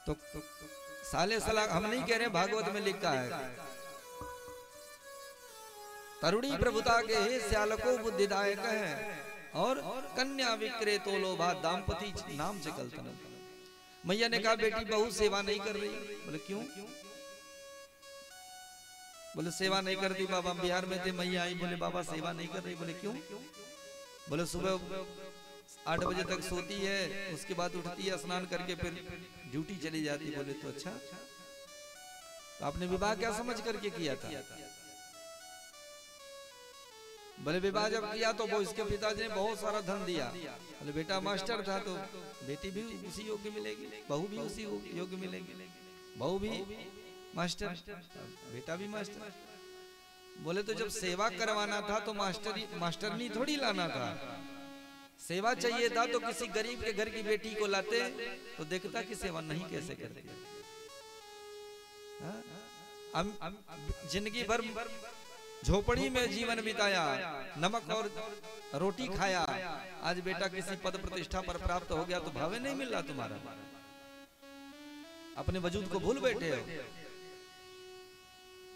तो साले सला हम नहीं कह रहे, भागवत में लिखा है तरुणी प्रभुता के हे श्यालको बुद्धिदायक है और कन्या विक्रेतो लोभा दाम्पति नाम से कलतन। मैया ने कहा बेटी बहू सेवा नहीं कर रही। बोले क्यों? बोले सेवा नहीं करती बाबा, बिहार में थे मैया आई, बोले बाबा सेवा नहीं कर रही। बोले क्यों? बोले सुबह 8 बजे तक सोती है, उसके बाद उठती है, स्नान करके फिर ड्यूटी चली जाती। बोले तो अच्छा, तो आपने विवाह क्या समझ करके किया था? बोले विवाह जब किया तो वो इसके पिताजी ने बहुत सारा धन दिया। बोले बेटा मास्टर था तो बेटी भी उसी योग्य मिलेगी, बहू भी उसी योग्य मिलेगी, बहू भी मास्टर, बेटा भी मास्टर। बोले तो जब सेवा करवाना था तो मास्टरनी थोड़ी लाना था, सेवा चाहिए था तो किसी गरीब के घर की बेटी को लाते तो देखता कि सेवा नहीं कैसे करते। जिंदगी भर झोपड़ी में जीवन बिताया, नमक और रोटी खाया, आज बेटा किसी पद प्रतिष्ठा पर प्राप्त हो गया तो भावे नहीं मिल रहा तुम्हारा, अपने वजूद को भूल बैठे हो।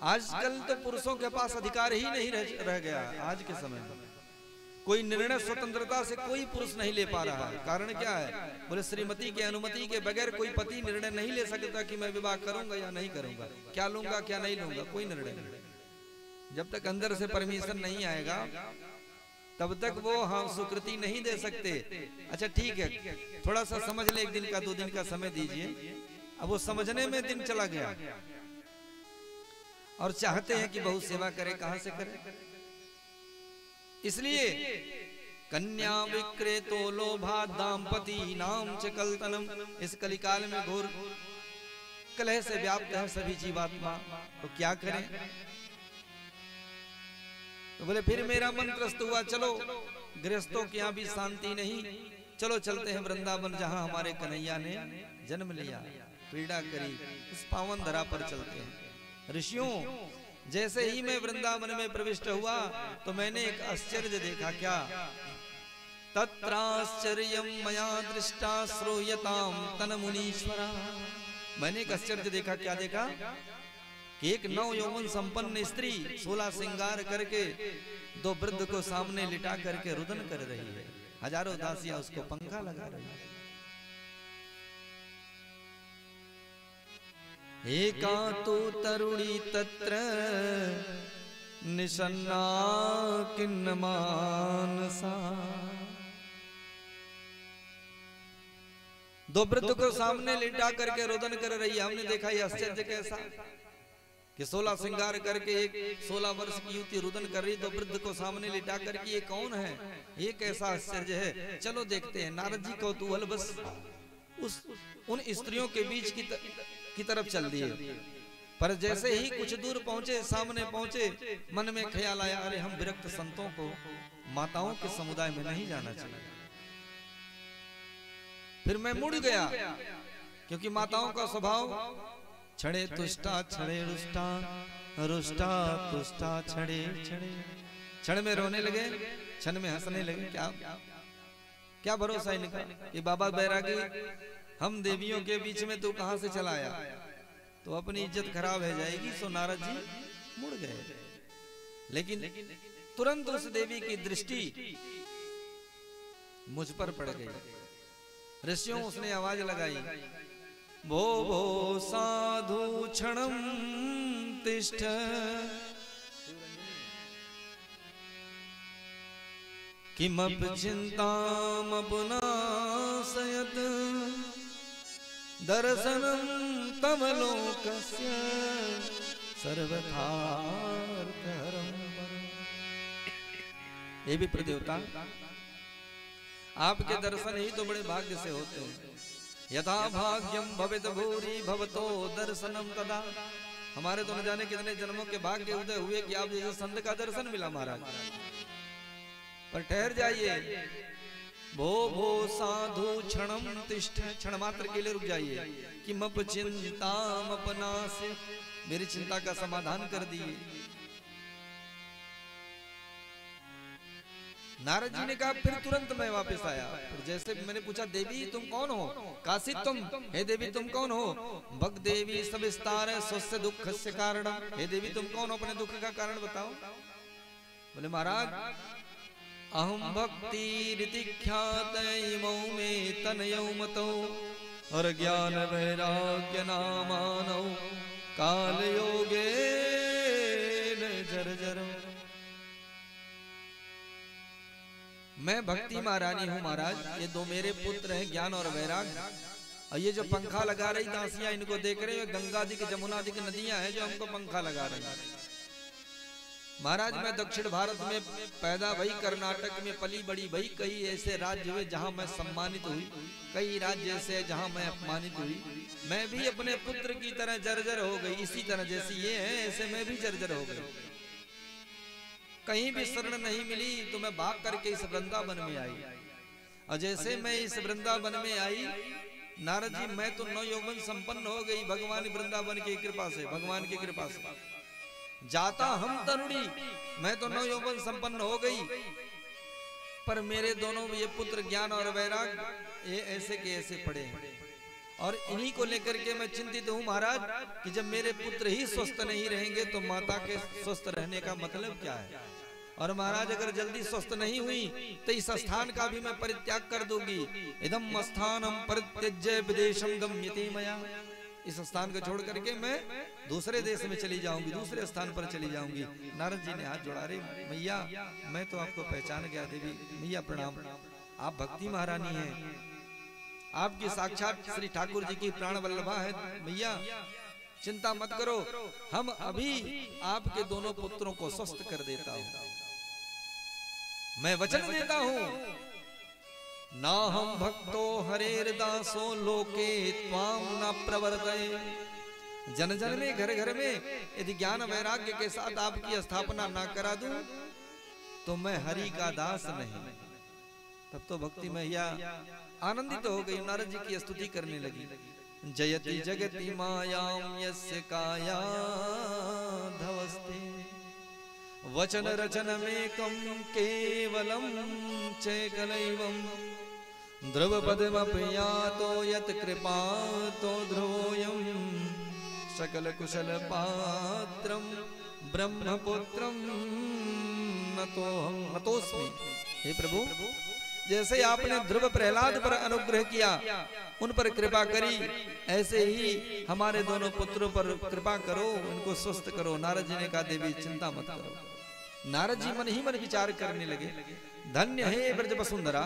आजकल तो पुरुषों के पास अधिकार ही नहीं रह गया। आज के समय में कोई निर्णय स्वतंत्रता से कोई पुरुष नहीं ले पा रहा है। कारण क्या है? बोले श्रीमती के अनुमति के बगैर कोई पति निर्णय नहीं ले सकता कि मैं विवाह करूंगा या नहीं करूंगा, क्या लूंगा क्या नहीं लूंगा, कोई निर्णय नहीं। जब तक अंदर से परमिशन नहीं आएगा तब तक वो हाँ स्वीकृति नहीं दे सकते। अच्छा ठीक है, थोड़ा सा समझ ले, 1 दिन का 2 दिन का समय दीजिए। अब वो समझने में दिन चला गया और चाहते हैं कि बहु सेवा करे, कहां से करे? इसलिए कन्या विक्रेतो लोभा दाम्पति नाम च कलतनम। इस कलिकाल में घोर कलह से व्याप्त है सभी जीवात्मा, तो क्या करें? तो बोले फिर मेरा मन त्रस्त हुआ, चलो गृहस्थों के यहाँ भी शांति नहीं, चलो चलते हैं वृंदावन जहां हमारे कन्हैया ने जन्म लिया, पीड़ा करी, उस पावन धरा पर चलते हैं। ऋषियों, जैसे ही मैं वृंदावन में प्रविष्ट हुआ तो मैंने एक आश्चर्य देखा। क्या? तत्राश्चर्यं मया दृष्टा श्रूयताम तन मुनीश्वरा। मैंने एक आश्चर्य देखा। क्या देखा? कि एक नव यौवन संपन्न स्त्री 16 श्रृंगार करके 2 वृद्ध को सामने लिटा करके रुदन कर रही है। हजारों दासियां उसको पंखा लगा रही है। एका तु तरुणी तत्र निषन्ना किन्न मानसा। 2 वृद्ध को सामने लिटा करके रोदन कर रही है। हमने देखा ये आश्चर्य कैसा कि 16 श्रृंगार करके एक 16 वर्ष की युवती रुदन कर रही, 2 वृद्ध को सामने लिटा करके ये कौन है? ये कैसा आश्चर्य है? चलो देखते हैं। नारद जी कौतूहल बस उन स्त्रियों के बीच की तरफ चल दिए, पर जैसे ही कुछ दूर पहुंचे, सामने पहुंचे, मन में ख्याल आया, अरे हम विरक्त संतों को माताओं के समुदाय में नहीं जाना चाहिए। फिर मैं मुड़ गया, क्योंकि माताओं का स्वभाव छड़े तुष्टा छड़े रुष्टा, रुष्टा तुष्टा छड़े छड़े। क्षण में रोने लगे, क्षण में हंसने लगे। क्या भरोसा इनका कि बाबा बैरागी हम देवियों के बीच में तू कहां से चला आया, तो अपनी इज्जत खराब हो जाएगी। सो नारद जी मुड़ गए, लेकिन तुरंत उस देवी की दृष्टि मुझ पर पड़ गई। ऋषियों, उसने आवाज लगाई, भो भो साधु क्षणम तिष्ठ किमप चिंतामपुनाशयत दर्शनम तव लोकस्य सर्वथार्थहरम्। ये भी प्रदेवता, आपके दर्शन ही तो बड़े भाग्य से होते हैं। यथा भाग्यम भवेत भूरि भवतो दर्शनम तदा। हमारे तो न जाने कितने जन्मों के भाग्य उदय हुए कि आप जैसे संत का दर्शन मिला महाराज। पर ठहर जाइए, भो भो साधु क्षणम तिष्ठ, क्षण मात्र के लिए रुक जाइए। कि मप चिंताम अपना से, मेरी चिंता का समाधान कर दिए। नारद जी ने कहा फिर तुरंत मैं वापस आया। फिर जैसे मैंने पूछा देवी तुम कौन हो? काशी तुम, हे देवी तुम कौन हो? भक्त देवी सब विस्तार स्वस्थ दुख से कारण, हे देवी तुम कौन हो, अपने दुख का कारण बताओ। बोले महाराज अहम भक्ति रीति ख्यात इमौ में तनयौ मतौ और ज्ञान वैराग्य नामानौ काल योगे जर्जर। मैं भक्ति महारानी हूँ महाराज, ये दो मेरे पुत्र हैं ज्ञान और वैराग्य। और ये जो पंखा लगा रही दासियां इनको देख रहे हो, गंगा दी की जमुना दी की नदियां हैं जो हमको पंखा लगा रही हैं। महाराज मैं दक्षिण भारत में पैदा भई, कर्नाटक में पली बड़ी भई, कई ऐसे राज्य हुए जहां मैं सम्मानित हुई, कई राज्य ऐसे जहां मैं अपमानित हुई। मैं भी अपने पुत्र की तरह जर्जर हो गई, इसी तरह जैसी ये है ऐसे मैं भी जर्जर हो गई। कहीं भी शरण नहीं मिली तो मैं भाग करके इस वृंदावन में आई। और जैसे मैं इस वृंदावन में आई नारद जी मैं तो नौ यौवन संपन्न हो गई भगवान वृंदावन की कृपा से, भगवान की कृपा से। जाता हम तरुणी, मैं तो नौ यौवन संपन्न हो गई, पर मेरे दोनों ये पुत्र ज्ञान और वैराग्य ये ऐसे के ऐसे पड़े हैं। और इन्हीं को लेकर के मैं चिंतित हूँ महाराज कि जब मेरे पुत्र ही स्वस्थ नहीं रहेंगे तो माता के स्वस्थ रहने का मतलब क्या है। और महाराज अगर जल्दी स्वस्थ नहीं हुई तो इस स्थान का भी मैं परित्याग कर दूंगी। इदम स्थानम परित्यज्य विदेशम गम्यते मया, इस स्थान को छोड़ करके मैं दूसरे देश में चली जाऊंगी, दूसरे स्थान पर चली जाऊंगी। नारद जी ने हाथ जोड़ा, रे मैया मैं तो आपको पहचान गया। देवी मैया प्रणाम, आप भक्ति महारानी हैं, आपकी साक्षात श्री ठाकुर जी की प्राण वल्लभा है। मैया चिंता मत करो, हम अभी आपके दोनों पुत्रों को स्वस्थ कर देता हूं। मैं वचन देता हूं ना हम भक्तो हरेर दासो लोके त्वाम न प्रवर्तये। जन जन में घर घर में यदि ज्ञान वैराग्य के साथ आपकी स्थापना ना करा दूं तो मैं हरि का दास नहीं। तब तो भक्ति मैया आनंदित हो गई, नारद जी की स्तुति करने लगी। जयति जगति मायां यस्य काया धवस्ते वचन रचनमेकं केवलं चैकलैवं ध्रुवपदमपयातो यत् कृपातो ध्रुवोऽयं सकल कुशल पात्रं ब्रह्मपुत्रं नतोऽस्मि। हे प्रभु जैसे आपने ध्रुव प्रहलाद पर अनुग्रह किया, उन पर कृपा करी, ऐसे ही हमारे दोनों पुत्रों पर कृपा करो, उनको स्वस्थ करो। नारद जी ने कहा देवी चिंता मत करो। नारद जी मन ही मन विचार करने लगे, धन्य है ब्रज वसुंधरा,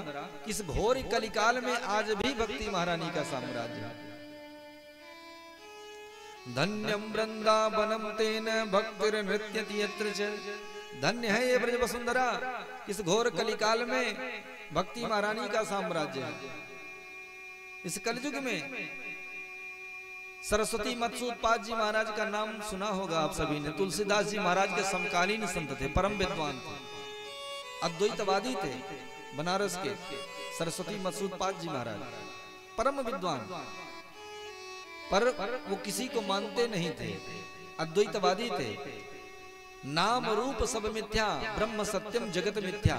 इस घोर कलिकाल में आज भी भक्ति महारानी का साम्राज्य। धन्यम वृंदावनम तेन भक्तिर नृत्यति यत्र च। धन्य है ये ब्रज वसुंधरा, इस घोर कलिकाल में भक्ति महारानी का साम्राज्य है। इस कलयुग में सरस्वती मत्स्योत्पाद जी महाराज का नाम सुना होगा आप सभी ने। तुलसीदास जी महाराज के समकालीन संत थे, परम विद्वान थे, अद्वैतवादी थे, बनारस के सरस्वती मत्स्योत्पाद जी महाराज परम विद्वान, पर वो किसी को मानते नहीं थे, अद्वैतवादी थे। नाम रूप सब मिथ्या, ब्रह्म सत्यम जगत मिथ्या।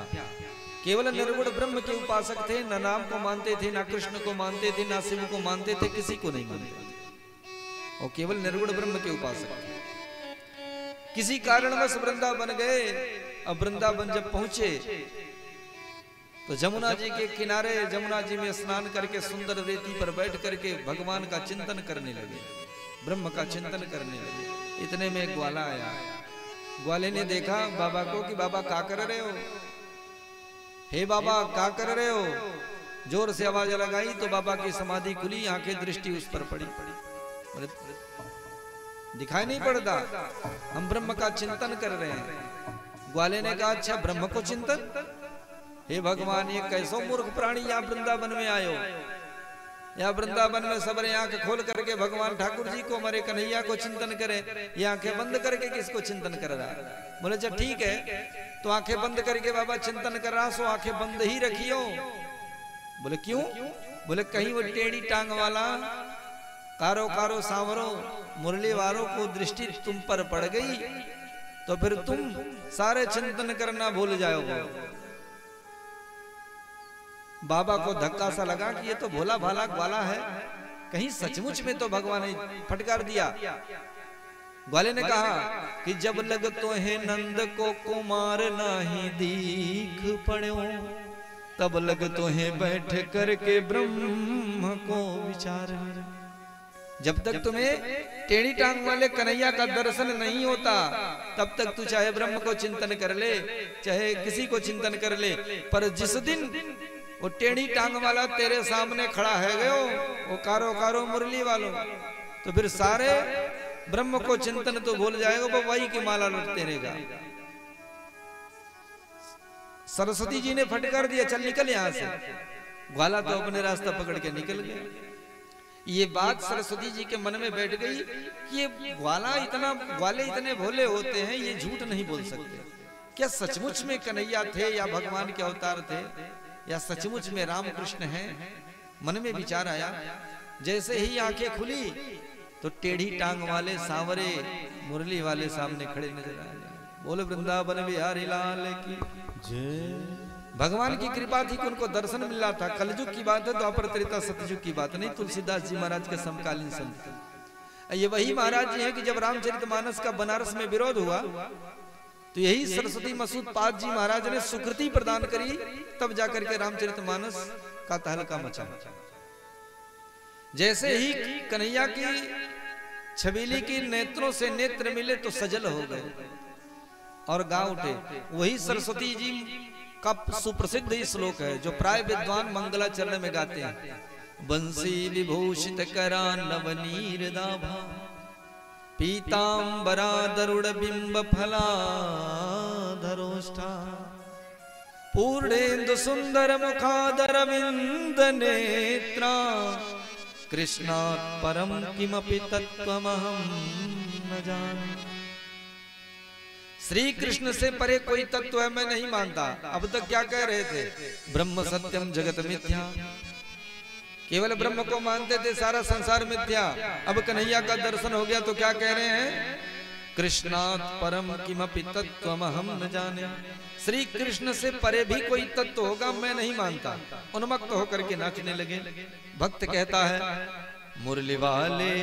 केवल निर्गुण ब्रह्म के उपासक थे, न नाम को मानते थे, ना कृष्ण को मानते थे, ना शिव को मानते थे, किसी को नहीं मानते थे, और केवल निर्गुण ब्रह्म के उपासक थे। किसी कारणवश वृंदावन गए। अब वृंदावन जब पहुंचे तो जमुना जी के किनारे जमुना जी में स्नान करके सुंदर रेती पर बैठ करके भगवान का चिंतन करने लगे, ब्रह्म का चिंतन करने लगे। इतने में ग्वाला आया। ग्वाले ने देखा बाबा को कि बाबा क्या कर रहे हो, हे बाबा क्या कर रहे हो। जोर से आवाज लगाई तो बाबा की समाधि खुली, आंखें दृष्टि उस पर पड़ी। दिखाई नहीं पड़ता, हम ब्रह्म का चिंतन कर रहे हैं। ग्वाले ने कहा अच्छा ब्रह्म को चिंतन, हे भगवान ये कैसो मूर्ख प्राणी यहाँ वृंदावन में आयो। यहाँ वृंदावन में सबने आंख खोल करके भगवान ठाकुर जी को, हमारे कन्हैया को चिंतन करे, ये आंखें बंद करके किसको चिंतन कर रहा है। बोले अच्छा ठीक है, तो आंखें बंद करके बाबा चिंतन कर रहा, सो आंखें बंद ही रखियो। बोले क्यों। बोले कहीं वो टेढ़ी टांग वाला कारो कारो सांवरो मुरली वालों को दृष्टि तुम पर पड़ गई तो फिर तुम सारे चिंतन करना भूल जाओगे। बाबा को धक्का सा लगा कि ये तो भोला भाला ग्वाला है, कहीं सचमुच में तो भगवान ने फटकार दिया। ग्वाले ने कहा कि जब लग तो है नंद को कुमार नाही दीख पड़ो, तब लग तो है बैठ करके ब्रह्म को विचार। जब तक तुम्हें टेढ़ी टांग वाले कन्हैया का दर्शन नहीं होता तब तक तू चाहे ब्रह्म को चिंतन कर ले, चाहे किसी को चिंतन कर ले, पर जिस दिन वो टेढ़ी टांग वाला तेरे सामने खड़ा है गयो, वो कारो कारो मुरली वालों, तो फिर सारे ब्रह्म को चिंतन तो भूल जाएगा, वो वही की माला लुटते रहेगा। सरस्वती जी ने फटकार दिया, चल निकल यहां से। ग्वाला तो अपने रास्ता पकड़ के निकल गया। ये बात सरस्वती जी के मन में बैठ गई कि ये ग्वाले इतने भोले होते हैं, ये झूठ नहीं बोल सकते। क्या सचमुच में कन्हैया थे या भगवान के अवतार थे या सचमुच में राम कृष्ण हैं? मन में विचार आया। जैसे ही आंखें खुली तो टेढ़ी टांग वाले सांवरे मुरली वाले सामने खड़े नजर आए। बोले वृंदावन बिहारी लाल की जय। भगवान की कृपा थी कि उनको दर्शन मिल रहा था। कलयुग की बात है, द्वापर त्रेता सतयुग की बात नहीं। तुलसीदास जी महाराज के समकालीन संत ये वही महाराज जी हैं कि जब रामचरितमानस का बनारस में विरोध हुआ तो यही सरस्वती मसूद पाद जी महाराज ने सुकृति प्रदान करी, तब जाकर के रामचरितमानस का तहलका मचा। जैसे ही कन्हैया की छबीली की नेत्रों से नेत्र मिले तो सजल हो गए और गा उठे। वही सरस्वती जी का सुप्रसिद्ध श्लोक है जो प्राय विद्वान मंगलाचरण में गाते हैं। बंसी विभूषित करा नवनीर दाभा, पीतांबरा दरुड़ बिंब फला धरोष्ठा, पूर्णेन्दु सुंदर मुखादर विंद नेत्रा, कृष्णात् परम किमपि तत्त्वमहं न जाने। श्री कृष्ण से परे कोई तत्व है मैं नहीं मानता। अब तक क्या कह रहे थे? ब्रह्म सत्यम जगत मिथ्या, केवल ब्रह्म को मानते थे, सारा संसार मिथ्या। अब कन्हैया का दर्शन हो गया तो क्या कह रहे हैं? कृष्णात् परम किमपि तत्त्वमहं न जाने। श्री कृष्ण से परे भी कोई तत्व होगा मैं नहीं मानता। उन्मत्त होकर के नाचने लगे। भक्त कहता है मुरली वाले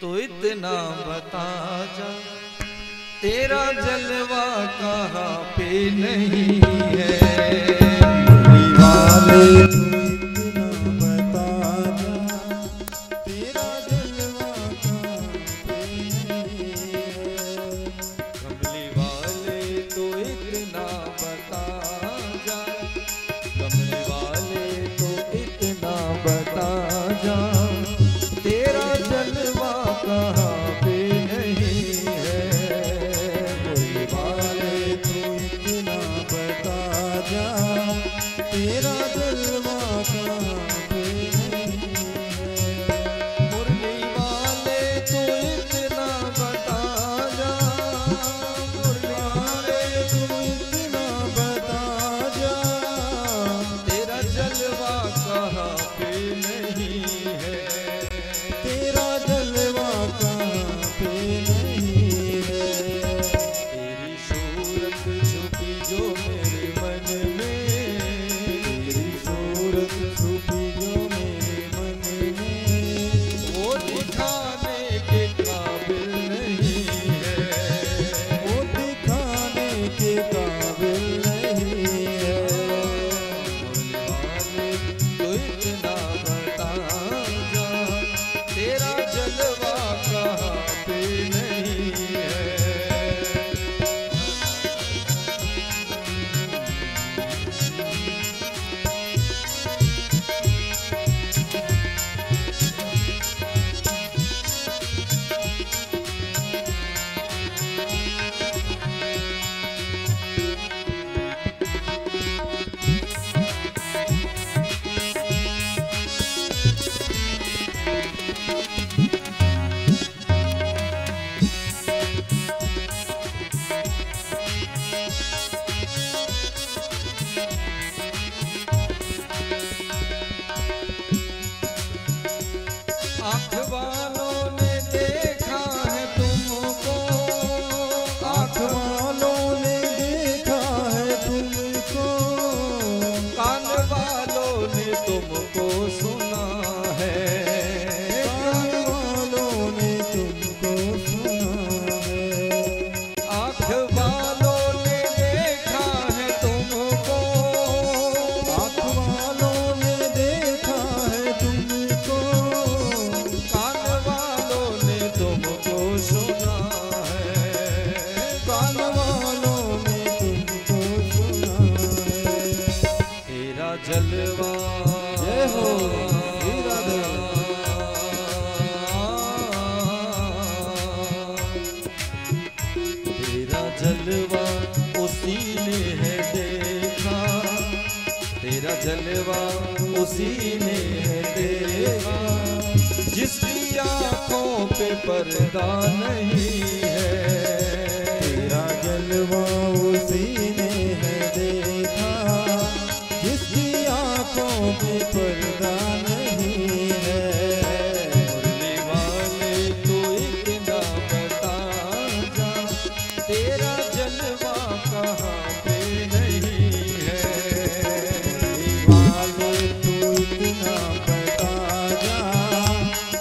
तो इतना बता जा, तेरा जलवा कहाँ पे नहीं है। मुरली वाले कान वालों ने उसी ने है देखा, जिसकी आंखों पे पर्दा नहीं है। तेरा जलवा उसी ने है देखा, जिसकी आंखों पे पर्दा नहीं है। मुरली वाले तू इतना बता जा, तेरा जलवा कहाँ पे नहीं है। वाले तू इतना बता जा,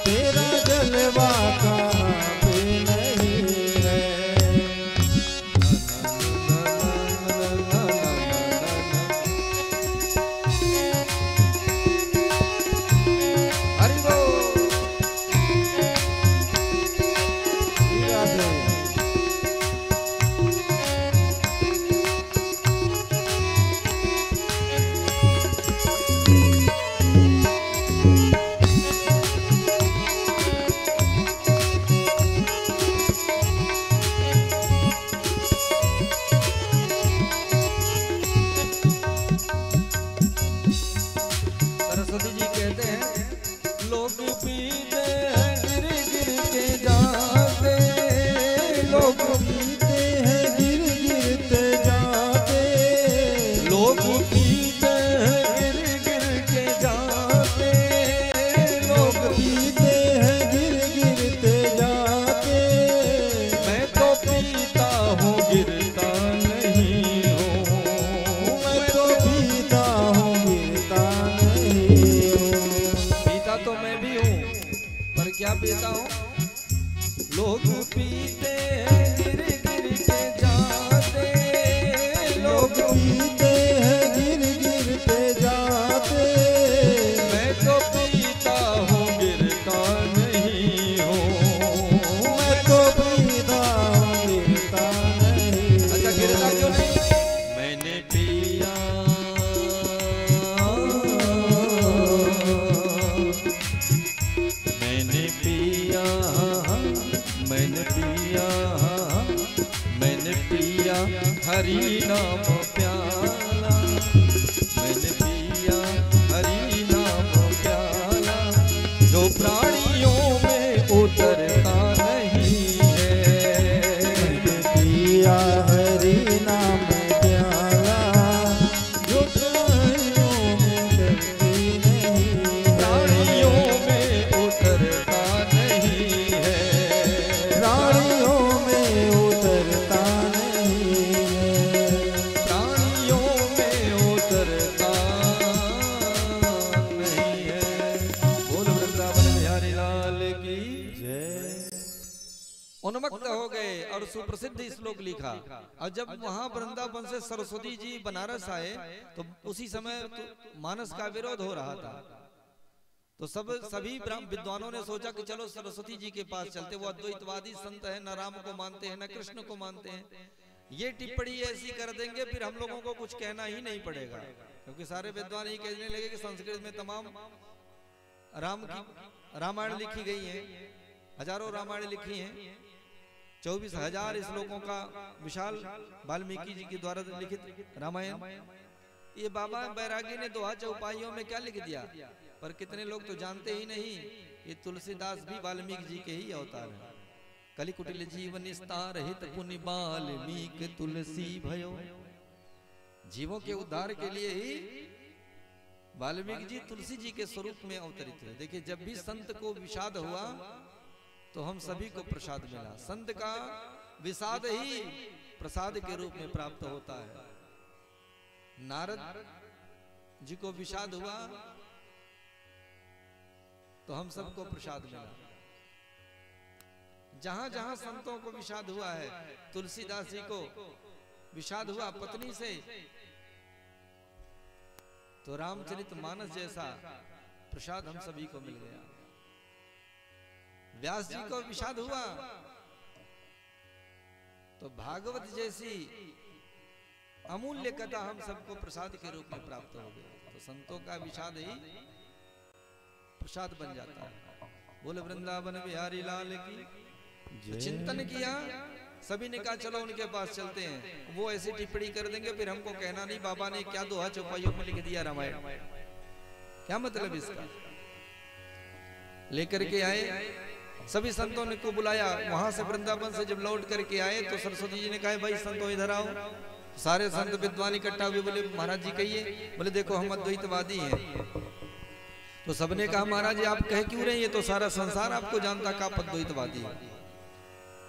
तेरा जलवा कहाँ पे नहीं है। हरि बोल। राधे। सरस्वती जी कहते हैं, लोग पीते हैं गिर गिर के जाते, लोग पीते हैं गिर गिरते जाते, लोग पीते हैं गिर गिर के जाते, लोग पीते हैं गिर गिरते जाते। मैं तो पीता हूँ गिरता नहीं हूँ, मैं तो पीता हूँ गिरता नहीं हूँ। पीता तो मैं भी हूँ, पर क्या पीता हूँ? लोग पीते हैं गिर गिर के जाते, लोग पीते हैं गिर गिरते जाते। मैं तो पीता हूँ गिरता नहीं हूँ। मैं तो पीता हूँ गिरता नहीं हूँ। अच्छा, गिरता क्यों नहीं? मैंने पिया, मैंने पिया, मैंने पिया, मैंने पिया हरि नाम प्याला, मैंने पिया हरि नाम प्याला, जो प्राणियों में उतरता नहीं है। पिया हरि नाम प्याला, जो प्राणियों में उतरती नहीं है। प्राणियों में उतरता नहीं है। प्राणियों में उतरता नहीं है। प्राणियों में उतरता नहीं है। बोल वृंदावन बिहारी लाल की जय। उन्मत्त हो गए और सुप्रसिद्ध श्लोक लिखा। और जब वहां वृंदावन से सरस्वती जी बनारस आए तो उसी समय तो मानस का विरोध हो रहा था। तो सभी विद्वानों ने सोचा कि चलो सरस्वती जी के पास चलते, वो अद्वैतवादी संत है, न राम को मानते हैं न कृष्ण को मानते हैं। ये टिप्पणी ऐसी कर देंगे फिर हम लोगों को कुछ कहना ही नहीं पड़ेगा, क्योंकि सारे विद्वान ये कहने लगे कि संस्कृत में तमाम राम की रामायण लिखी गई है, हजारों रामायण लिखी हैं, 24,000 श्लोकों का विशाल वाल्मीकि जी के द्वारा लिखित रामायण। ये बाबा बैरागी ने दोहा चौपाइयों में क्या लिख दिया, पर कितने लोग तो जानते ही नहीं ये तुलसीदास भी वाल्मीकि जी के ही अवतार हैं। कलि कुटिल जीवन निस्तार हित पुण्य वाल्मीकि तुलसी भयो। जीवों के उद्धार के लिए ही वाल्मीकि जी तुलसी जी के स्वरूप में अवतरित हुए। देखिए, जब भी संत को विषाद हुआ तो हम सभी को प्रसाद मिला। संत का विषाद ही प्रसाद के रूप में प्राप्त होता है। नारद जी को विषाद हुआ तो हम सबको प्रसाद मिला। जहां जहां संतों को विषाद हुआ है, तुलसीदास जी को विषाद हुआ पत्नी से, तो रामचरितमानस जैसा प्रसाद हम सभी को मिल गया। व्यास जी को विषाद हुआ तो भागवत जैसी अमूल्य कथा हम सबको प्रसाद के रूप में प्राप्त हो गई। तो संतों का विषाद ही प्रसाद बन जाता है। बोले वृंदावन बिहारी लाल की। तो चिंतन किया, सभी ने कहा चलो उनके पास चलते हैं। वो ऐसी टिप्पणी कर देंगे फिर हमको कहना नहीं बाबा ने क्या दोहा चौपाइयों में लिख दिया रामायण। क्या मतलब इसका? लेकर के आए, सभी संतों ने को बुलाया। वहां से वृंदावन से जब लौट करके आए तो सरस्वती जी ने कहा भाई संतों इधर आओ। सारे संत विद्वान इकट्ठा हुए, बोले महाराज जी कहिए। बोले देखो हम अद्वैतवादी हैं। तो सबने कहा महाराज जी आप कह क्यों रहे हैं, ये तो सारा संसार आपको जानता का अद्वैतवादी है।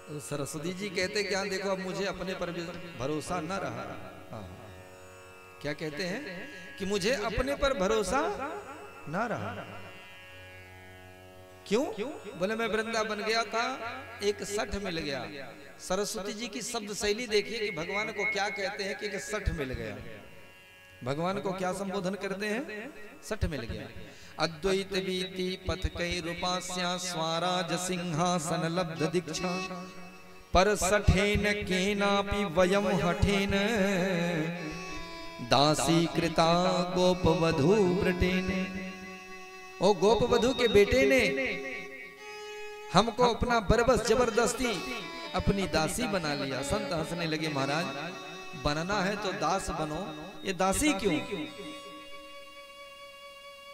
तो सरस्वती जी कहते क्या, देखो अब मुझे अपने पर भी भरोसा न रहा। क्या कहते हैं कि मुझे अपने पर भरोसा न रहा। क्यों? बोले मैं वृंदावन गया था, एक सठ मिल गया। सरस्वती जी की शब्द शैली देखिए कि भगवान को क्या कहते हैं कि एक सठ मिल गया। भगवान को क्या संबोधन करते हैं? सठ मिल गया। अद्वैत वीति पथ कई रूपास्या स्वाराज सिंहासन लब्ध दीक्षा पर सठेन केनापि वयम हठेन दासी कृता गोप वधू ब्रटेन। ओ गोप वधू के बेटे ने हमको अपना बरबस जबरदस्ती अपनी दासी बना लिया। संत हंसने लगे, महाराज बनना है तो दास बनो, ये दासी क्यों?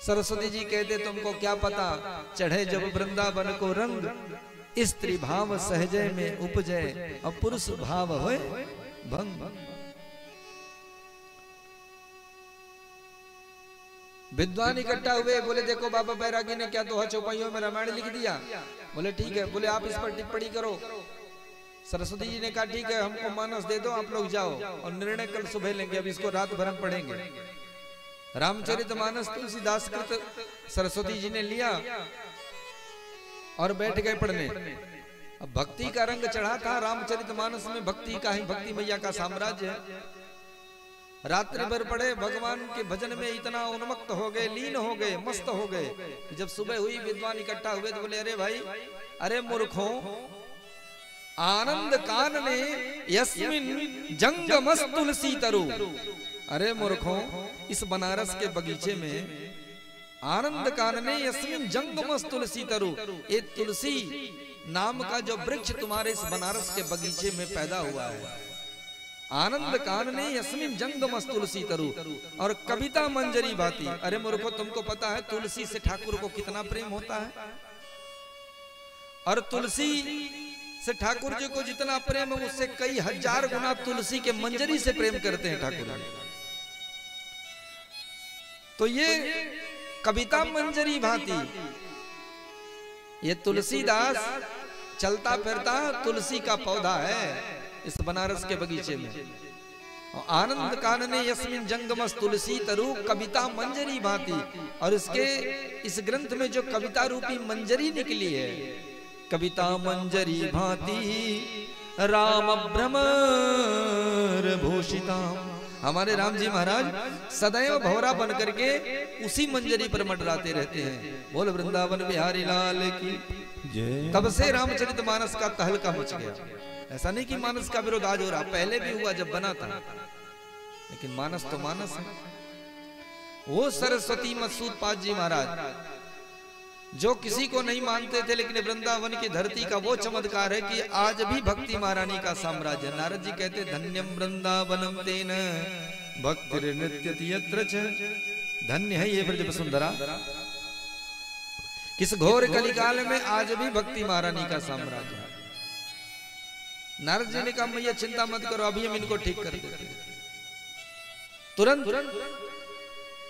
सरस्वती जी कहते तुमको क्या पता, चढ़े जब वृंदावन को रंग, स्त्री भाव सहजय में उपजय और पुरुष भाव होए भंग। विद्वान इकट्ठा हुए, बोले देखो बाबा बैरागी ने क्या दोहा चौपाइयों में रामायण लिख दिया। बोले ठीक है। बोले आप इस पर टिप्पणी करो। सरस्वती जी ने कहा ठीक है, हमको मानस दे दो, आप लोग जाओ और निर्णय कल सुबह लेंगे, अब इसको रात भर हम पढ़ेंगे। रामचरितमानस तुलसीदास कृत सरस्वती जी ने लिया और बैठ गए पढ़ने। अब भक्ति का रंग चढ़ा था रामचरितमानस में, भक्ति का ही, भक्ति मैया का साम्राज्य है। रात्रि भर पढ़े, भगवान के भजन में इतना उन्मत्त हो गए, लीन हो गए, मस्त हो गए। जब सुबह हुई विद्वान इकट्ठा हुए तो बोले अरे भाई, अरे मूर्खों, आनंद कान ने यस्मिन जंगमस तुलसी तरु। अरे मूर्खों, इस बनारस के बगीचे में आनंद कान ने यस्मिन जंगमस तुलसी तरु, ये तुलसी नाम का जो वृक्ष तुम्हारे इस बनारस के बगीचे में पैदा हुआ है। आनंद कान ने यस्मिन जंगमस तुलसी तरु और कविता मंजरी भाती। अरे मूर्खों, तुमको पता है तुलसी से ठाकुर को कितना प्रेम होता है, और तुलसी से ठाकुर जी को जितना प्रेम है उससे कई हजार गुना तुलसी के मंजरी से प्रेम करते हैं ठाकुर जी। तो ये कविता मंजरी भाती, ये तुलसीदास चलता फिरता तुलसी का पौधा है इस बनारस के बगीचे में। और आनंद कान ने यस्मिन जंगमस तुलसी तरु कविता मंजरी भाती, और इसके इस ग्रंथ में जो कविता रूपी मंजरी निकली है, कविता मंजरी भाती राम भ्रमर भूषिता। हमारे राम जी महाराज सदैव भौरा बन करके उसी मंजरी पर मंडराते रहते हैं। बोल वृंदावन बिहारी लाल की जय। तब से रामचरितमानस का तहलका मच गया। ऐसा नहीं कि मानस का विरोध आज हो रहा, पहले भी हुआ जब बना था, लेकिन मानस तो मानस है। वो सरस्वती मसूद पाद जी महाराज जो किसी को नहीं मानते थे, लेकिन वृंदावन की धरती का वो चमत्कार है कि आज भी भक्ति महारानी का साम्राज्य। नारद जी कहते धन्यम वृंदावनम तेन भक्ति नृत्यति यत्र च। धन्य है ये ब्रज वसुंधरा। किस घोर कलिकाल में आज भी भक्ति महारानी का साम्राज्य है। नारद जी ने कहा मैया चिंता मत करो, अभी हम इनको ठीक कर देते हैं। तुरंत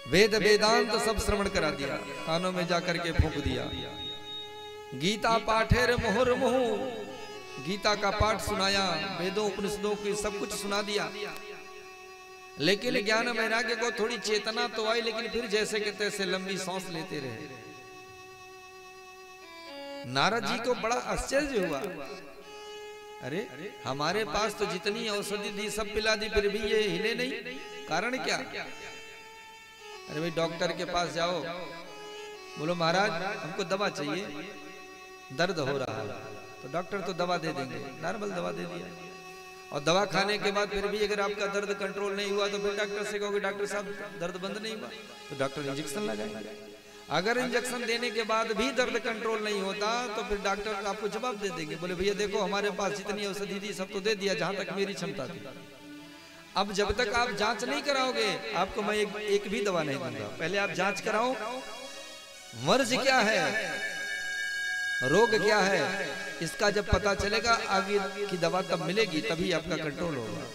वेद वेदांत सब श्रवण करा दिया, कानों में जाकर के फूंक दिया। गीता पाठेर मुहुर मुहु, गीता का पाठ सुनाया, वेदों उपनिषदों की सब कुछ सुना दिया। लेकिन ज्ञान वैराग्य को थोड़ी चेतना तो आई, लेकिन फिर जैसे के तैसे लंबी सांस लेते रहे। नारद जी को बड़ा आश्चर्य हुआ, अरे हमारे पास तो जितनी औषधि दी सब पिला दी, फिर भी ये हिले नहीं, कारण क्या? अरे भाई डॉक्टर के पास जाओ, बोलो महाराज हमको दवा चाहिए, दर्द हो रहा है, तो डॉक्टर तो दवा दे देंगे, नॉर्मल दवा दे दिया। और दवा खाने के बाद फिर भी अगर आपका दर्द कंट्रोल नहीं हुआ तो फिर डॉक्टर से कहोगे डॉक्टर साहब दर्द बंद नहीं हुआ, तो डॉक्टर इंजेक्शन लगाएंगे। अगर इंजेक्शन देने के बाद भी दर्द कंट्रोल नहीं होता तो फिर डॉक्टर आपको जवाब दे देंगे, बोले भैया देखो हमारे पास जितनी औषधि थी सब तो दे दिया जहां तक मेरी क्षमता थी, अब जब तक आप जांच नहीं कराओगे आपको मैं एक भी दवा नहीं दूंगा। पहले आप जांच कराओ, मर्ज क्या है, रोग क्या है, इसका जब पता चलेगा आगे की दवा तब मिलेगी, तभी आपका कंट्रोल होगा।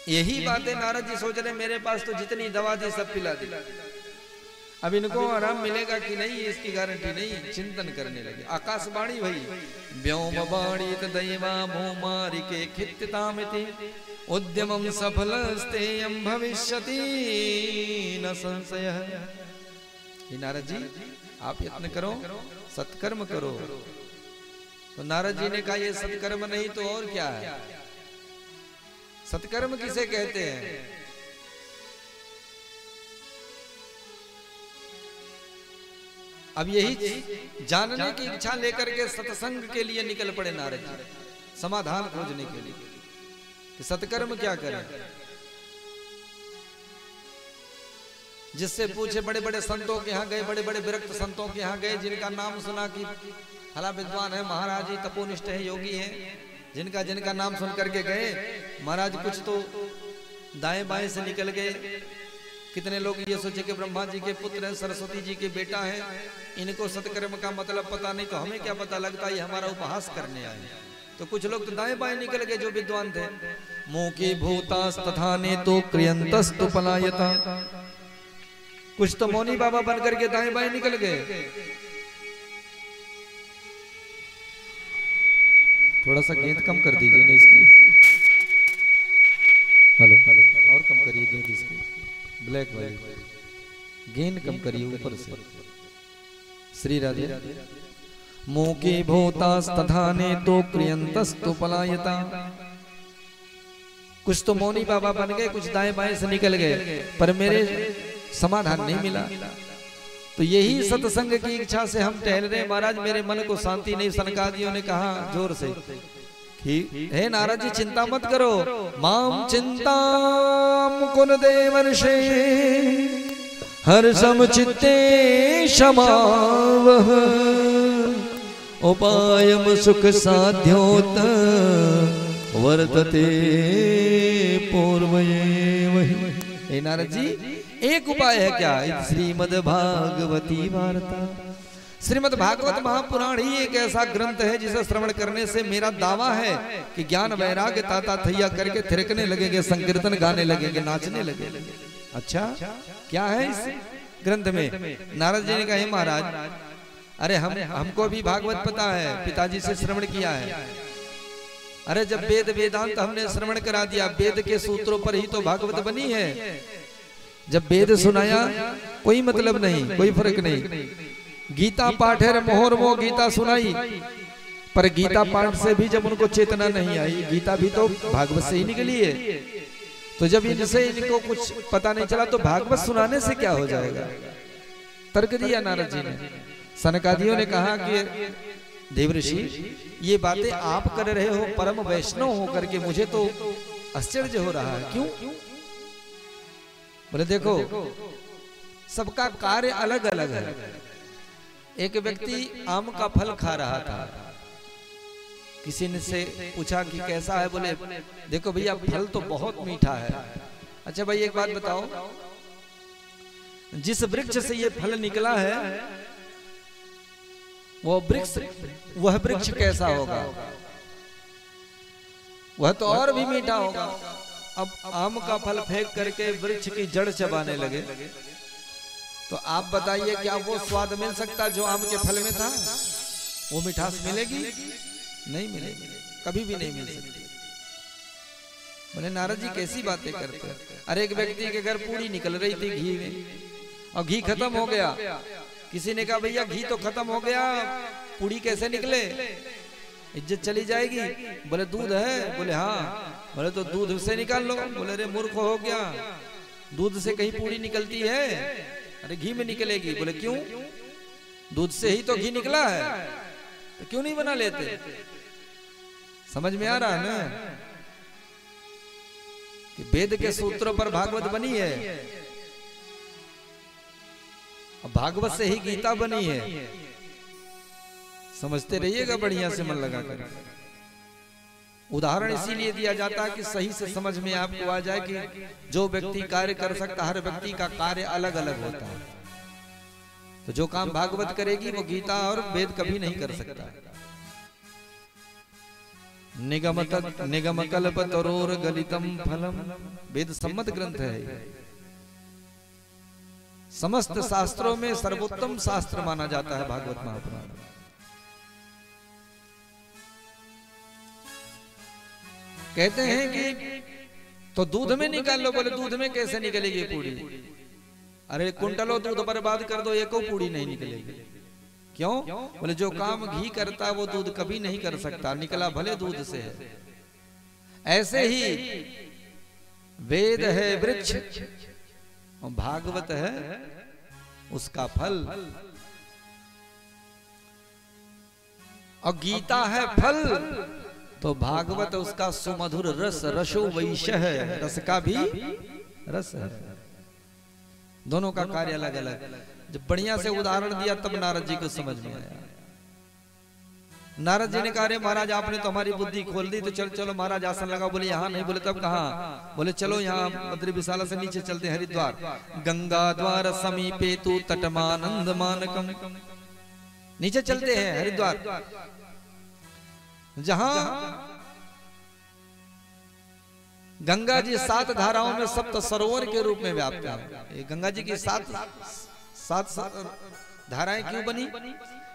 यही बातें नारद जी सोच रहे मेरे पास तो जितनी दवा थी सब पिला दी, अब इनको आराम मिलेगा कि नहीं इसकी गारंटी नहीं। चिंतन करने लगे। आकाशवाणी भई व्योम वाणी दैवा मोमारिके खित्तामिति उद्यमं सफलस्तेयं भविष्यति न संशयः। हे नारद जी आप यत्न करो, सत्कर्म करो। तो नारद जी ने कहा ये सत्कर्म नहीं तो और क्या है? सत्कर्म किसे कहते हैं? अब यही जानने की इच्छा लेकर के सत्संग के लिए निकल पड़े नारद जी, समाधान खोजने के लिए कि सत्कर्म क्या करें। जिससे पूछे बड़े बड़े संतों के यहाँ गए, बड़े बड़े विरक्त संतों के यहाँ गए, जिनका नाम सुना कि फला विद्वान है, महाराज जी तपोनिष्ठ है, योगी है, जिनका नाम सुन करके गए। महाराज कुछ तो दाएं बाएं से निकल गए। कितने लोग ये सोचे कि ब्रह्मा जी के पुत्र हैं, सरस्वती जी के बेटा हैं, इनको सत्कर्म का मतलब पता नहीं, तो हमें क्या पता लगता ये हमारा उपहास करने आए। तो कुछ लोग तो दाएं बाएं निकल गए जो विद्वान थे। मोके भूतास तथाने तो क्रियंतस्तु पलायता। कुछ तो मौनी बाबा बन करके दाएं बाएं निकल गए। थोड़ा सा गेंद कम कर दीजिए ना इसकी। हेलो और कम करिए गेंद इसकी, ब्लैक वाली गेंद कम करिए ऊपर से। श्री राधे। मोके भूतास तथाने तो क्रियंतस्तु पलायता। कुछ तो मौनी बाबा बन गए, कुछ दाएं बाएं से निकल गए, पर मेरे समाधान नहीं मिला। तो यही सत्संग की इच्छा से हम टहल रहे। महाराज मेरे मन को शांति नहीं। सनकादियों ने कहा जोर से कि हे नारद जी चिंता मत करो। माम चिंता मुकुन देवर्षे हर्षम चित्ते क्षमावह उपायम सुख साध्योत वर्तते पूर्वये। हे नारद जी एक उपाय है क्या? श्रीमद् भागवती वार्ता। श्रीमद् भागवत महापुराण ही एक ऐसा ग्रंथ है जिसे श्रवण करने से मेरा दावा है कि ज्ञान वैराग्य ताता थैया करके थिरकने लगेंगे, संकीर्तन गाने लगेंगे, नाचने लगेंगे। अच्छा क्या है इस ग्रंथ में? नारद जी ने कहा महाराज अरे हमको भी भागवत पता है, पिताजी से श्रवण किया है। अरे जब वेद वेदांत हमने श्रवण करा दिया, वेद के सूत्रों पर ही तो भागवत बनी है। जब वेद सुनाया कोई मतलब नहीं, कोई फर्क नहीं। गीता पाठ है मोहर मोह गीता सुनाई, पर गीता पाठ से भी जब उनको चेतना नहीं आई, गीता भी तो भागवत से ही निकली है। तो जब इनसे इनको कुछ पता नहीं चला तो भागवत सुनाने से क्या हो जाएगा? तर्क दिया नारद जी ने। सनकादियों ने कहा कि देवर्षि ये बातें आप कर रहे हो परम वैष्णव होकर के, मुझे तो आश्चर्य हो रहा है। क्यों? बोले देखो सबका कार्य अलग अलग है। एक व्यक्ति आम का फल खा रहा था, किसी ने से पूछा कि कैसा है? बोले देखो भैया फल तो बहुत मीठा है। अच्छा भाई एक बात बताओ, जिस वृक्ष से ये फल निकला है वह वृक्ष कैसा होगा? वह तो और भी मीठा होगा। अब आम का फल फेंक करके वृक्ष की जड़ चबाने लगे, तो आप बताइए क्या वो स्वाद मिल सकता जो आम के फल में था? वो मिठास मिलेगी? नहीं मिलेगी, कभी भी नहीं मिल सकती। बोले नारद जी कैसी बातें करते हैं? अरे एक व्यक्ति के घर पूरी निकल रही थी घी में, और घी खत्म हो गया। किसी ने कहा भैया घी तो खत्म हो गया, पूरी कैसे निकले? इज्जत चली जाएगी। बोले दूध है? बोले हाँ। बोले तो दूध से निकाल लो। बोले अरे मूर्ख हो गया, दूध से कहीं पूरी निकलती है? अरे घी में निकलेगी। बोले क्यों? दूध से ही तो घी निकला है, तो क्यों नहीं बना लेते? समझ में आ रहा है ना कि वेद के सूत्रों पर भागवत बनी है, भागवत से ही गीता बनी है। समझते रहिएगा बढ़िया से मन लगा कर। उदाहरण इसीलिए दिया जाता है कि सही से समझ में आपको आ जाए कि जो व्यक्ति कार्य कर सकता, हर व्यक्ति का कार्य अलग अलग होता है। तो जो काम भागवत करेगी वो गीता और वेद कभी नहीं कर सकता। निगम कल्प तरोर गलितम फलम, वेद सम्मत ग्रंथ है। समस्त शास्त्रों में सर्वोत्तम शास्त्र माना जाता है भागवत महापुराण। कहते हैं कि तो दूध में निकाल लो। बोले दूध में कैसे निकलेगी पूड़ी? अरे कुंटलों दूध बर्बाद कर दो, एको पूड़ी नहीं निकलेगी। क्यों? बोले जो काम घी करता वो दूध कभी नहीं कर सकता, निकला भले दूध से है। ऐसे ही वेद है वृक्ष और भागवत है उसका फल, और गीता है फल तो भागवत उसका सुमधुर रस, रसो वैश्य है, रस का भी रस है। दोनों का कार्य अलग अलग। जब बढ़िया से उदाहरण दिया तब नारद जी को समझ में आया। नारद जी ने कहा महाराज आपने तो हमारी बुद्धि खोल दी, तो चलो चलो महाराज आसन लगा। बोले यहाँ नहीं। बोले तब कहाँ? बोले चलो यहाँ बद्री विशाला से नीचे चलते हैं हरिद्वार। गंगा द्वार समीपे तु तटमानंद मानकम, नीचे चलते हैं हरिद्वार, जहां गंगा जी 7 धाराओं में सप्त सरोवर के रूप में व्याप्त है। गंगा जी की 7 धाराएं क्यों बनी?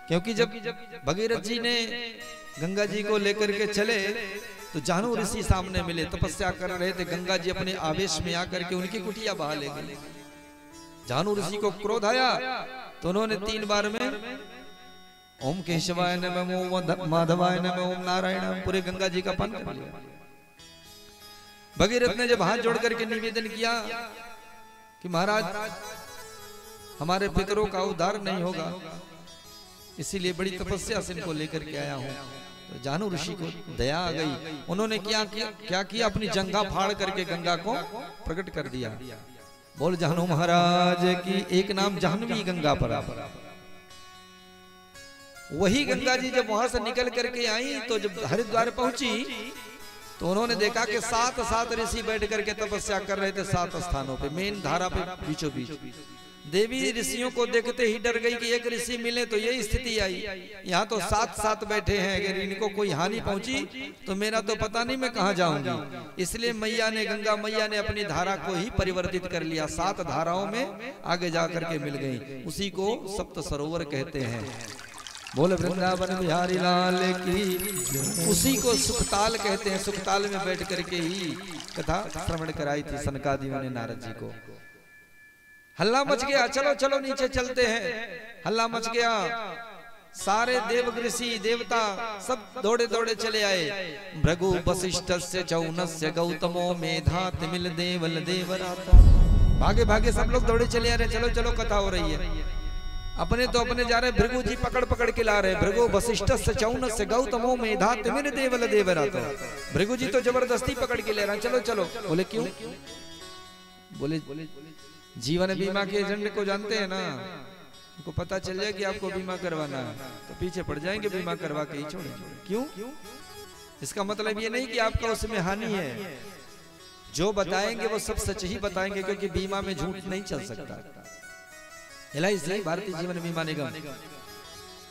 क्योंकि जब भगीरथ जी ने गंगा जी को लेकर के चले तो जानू ऋषि सामने मिले, तपस्या कर रहे थे। गंगा जी अपने आवेश में आकर के उनकी कुटिया बहा ले गए। जानू ऋषि को क्रोध आया तो उन्होंने 3 बार में ओम केशवाय नमः, ओम माधवाय नमः, ओम नारायण, पूरे गंगा जी का पान कर लिया। भगीरथ ने जब हाथ जोड़ करके निवेदन किया कि महाराज हमारे पितरों का उद्धार नहीं होगा, इसीलिए बड़ी तपस्या से इनको लेकर के आया हूँ। तो जानू ऋषि को दया आ गई। उन्होंने क्या किया? अपनी जंघा फाड़ करके गंगा को प्रकट कर दिया। बोल जानू महाराज की एक नाम जाह्नवी गंगा पर। वही गंगा जी जब वहां से निकल करके आई तो जब हरिद्वार पहुंची तो उन्होंने देखा कि 7 ऋषि बैठ करके तपस्या कर रहे थे 7 स्थानों पे, मेन धारा पे बीचों बीच। देवी ऋषियों को देखते ही डर गई कि एक ऋषि मिले तो यही स्थिति आई। यहाँ तो 7 बैठे हैं, अगर इनको कोई हानि पहुंची तो मेरा तो पता नहीं मैं कहाँ जाऊंगी। इसलिए मैया ने, गंगा मैया ने अपनी धारा को ही परिवर्तित कर लिया, 7 धाराओं में आगे जा करके मिल गई। उसी को सप्त सरोवर कहते हैं। बोल वृंदावन बिहारी लाल की। उसी को सुखताल कहते हैं। सुखताल में बैठ करके ही कथा श्रवण कराई थी सनकादियों ने नारद जी को। हल्ला मच गया, चलो चलो नीचे चलते हैं। हल्ला मच गया, सारे देव ऋषि देवता सब दौड़े दौड़े चले आए। भृगु वसिष्ठस्य चौनस्य गौतमो मेधातिमिल देवल देवराता। भागे भागे सब लोग दौड़े चले आ रहे, चलो चलो कथा हो रही है। अपने तो अपने जा रहे, भृगु जी पकड़ पकड़ के ला रहे। भृगु वसिष्ठस्य चौनस्य गौतमो मेधातिमिल देवल देवराता। भृगु जी तो जबरदस्ती पकड़ के ले रहे, चलो चलो। बोले क्यों? बोले जीवन बीमा के एजेंट को जानते हैं ना, उनको पता चल जाए कि आपको बीमा करवाना है तो पीछे पड़ जाएंगे, बीमा करवा के ही छोड़ेंगे। क्यों? इसका मतलब ये नहीं कि आपका उसमें हानि है। जो बताएंगे वो सब सच ही बताएंगे, क्योंकि बीमा में झूठ नहीं चल सकता। LIC भारतीय जीवन बीमा निगम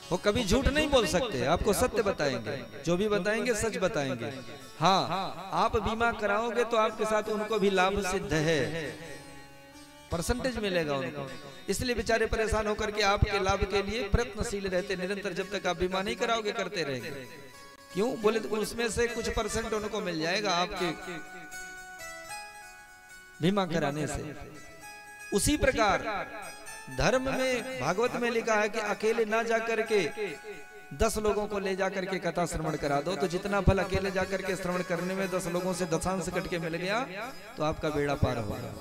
वो कभी झूठ नहीं बोल सकते, आपको सत्य बताएंगे। जो भी बताएंगे सच बताएंगे। हाँ, आप बीमा कराओगे तो आपके साथ उनको भी लाभ सिद्ध है, परसेंटेज मिलेगा उनको। इसलिए बेचारे परेशान होकर के आपके लाभ के लिए प्रयत्नशील रहते निरंतर। जब तक आप बीमा नहीं कराओगे करते रहेंगे। क्यों? बोले तो उसमें से कुछ % उनको मिल जाएगा आपके बीमा कराने से। उसी प्रकार धर्म में भागवत में लिखा है कि अकेले ना जाकर के 10 लोगों को ले जाकर के कथा श्रवण करा दो, तो जितना फल अकेले जाकर के श्रवण करने में 10 लोगों से दशांश कट के मिल गया तो आपका बेड़ा पार होगा।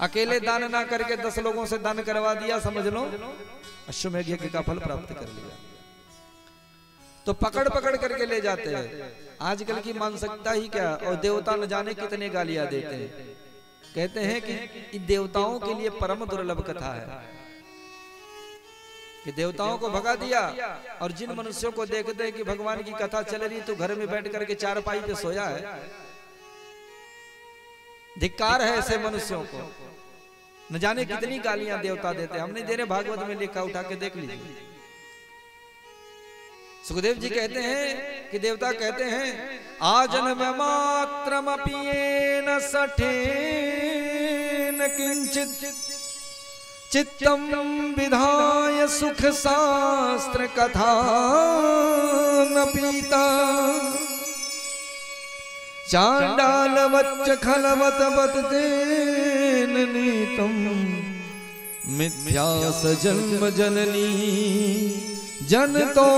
अकेले दान ना करके 10 लोगों से दान करवा दिया, समझ लो अश्वमेध यज्ञ का फल प्राप्त कर लिया। तो पकड़ पकड़ करके ले जाते हैं। आजकल की मानसिकता ही क्या, और देवता न जाने कितने गालियां देते हैं। कहते हैं कि इन देवताओं के लिए परम दुर्लभ कथा है। कि देवताओं को भगा दिया और जिन मनुष्यों को देखते हैं कि भगवान की कथा चल रही तो घर में बैठ करके चारपाई पे सोया है। धिक्कार है ऐसे मनुष्यों को। न जाने कितनी गालियां देवता देते हैं। हम नहीं दे रहे, भागवत में लिखा, उठा के देख लीजिए। सुखदेव जी कहते हैं कि देवता कहते हैं आजन्म मात्रमपि न सठेन किंचित चित्तम विधाय सुख शास्त्र कथा न पीता चांडाल वच्च खलवत बततेन नीतम मिथ्या स जन्म जननी जन तो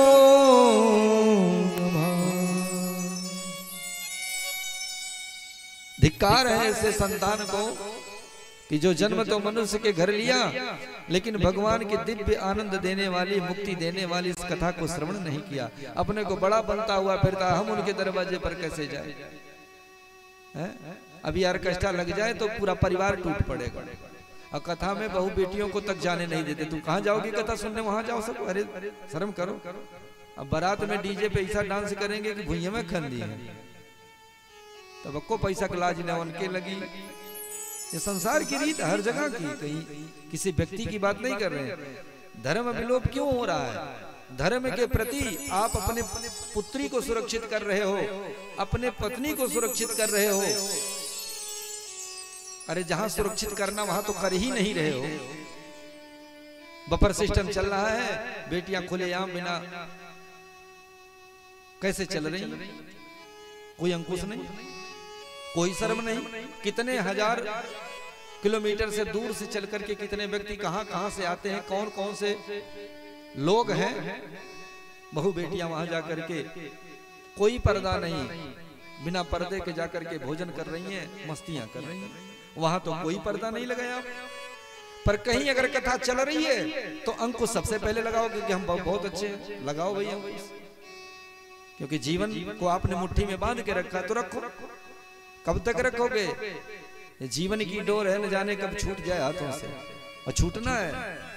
धिक्कार है ऐसे संतान को कि जो जन्म तो मनुष्य के घर लिया लेकिन भगवान की दिव्य आनंद देने वाली, मुक्ति देने वाली इस कथा को श्रवण नहीं किया। अपने को बड़ा बनता हुआ फिरता, हम उनके दरवाजे पर कैसे जाए? अभी ऑर्केस्ट्रा लग जाए तो पूरा परिवार टूट पड़ेगा। और कथा में बहु बेटियों को तक जाने नहीं देते। तुम कहाँ जाओगी कथा सुनने? वहां जाओ सब। अरे शर्म करो। अब बारात में डीजे पे ऐसा डांस करेंगे कि भुइया में खन दिए, तब को पैसा का लाज न उनके लगी। ये संसार की रीत हर जगह की, कहीं किसी व्यक्ति की बात नहीं कर रहे हैं। धर्म विलोप क्यों हो रहा है? धर्म के प्रति आप अपने पुत्री को सुरक्षित कर रहे हो, अपने पत्नी को सुरक्षित कर रहे हो। अरे जहां सुरक्षित करना वहां तो कर ही नहीं रहे हो। बफर सिस्टम चल रहा है, बेटियां खुलेआम बिना कैसे चल रही, कोई अंकुश नहीं, कोई शर्म नहीं। कितने हजार किलोमीटर से दूर से चल करके कितने व्यक्ति कहां कहां से आते हैं, कौन कौन से लोग हैं, बहु बेटियां वहां जाकर के कोई पर्दा नहीं, बिना पर्दे के जाकर के भोजन कर रही हैं, मस्तियां कर रही हैं। वहां तो कोई पर्दा नहीं लगाया। पर कहीं अगर कथा चल रही है तो अंकुश सबसे पहले लगाओ, क्योंकि हम बहुत अच्छे हैं। लगाओ भैया अंकुश, क्योंकि जीवन को आपने मुट्ठी में बांध के रखा तो रखो। कब तक रखोगे? ये जीवन की डोर है, न जाने कब छूट जाए हाथों से, और छूटना है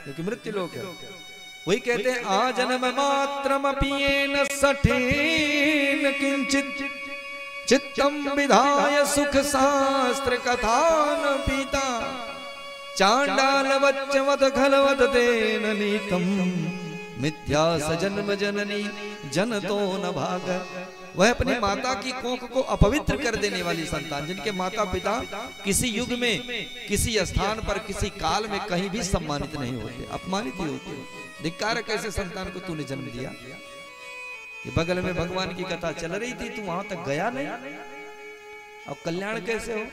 क्योंकि मृत्यु लोक है। वही कहते हैं आजन्म मात्रमपि न सठेन किंचित चित्तम विधाय सुख शास्त्र कथा न पीता चांडाल वच्च वद खलवत तेन नीतम मिथ्या स जन्म जननी जन तो न भाग। वह अपनी माता की कोख को अपवित्र कर देने वाली संतान, जिनके माता पिता किसी युग में, किसी स्थान पर, किसी काल में कहीं भी सम्मानित नहीं होते, अपमानित ही होते। धिक्कार कैसे संतान को तूने जन्म दिया कि बगल में भगवान की कथा चल रही थी, तू वहां तक गया नहीं। अब कल्याण कैसे हो?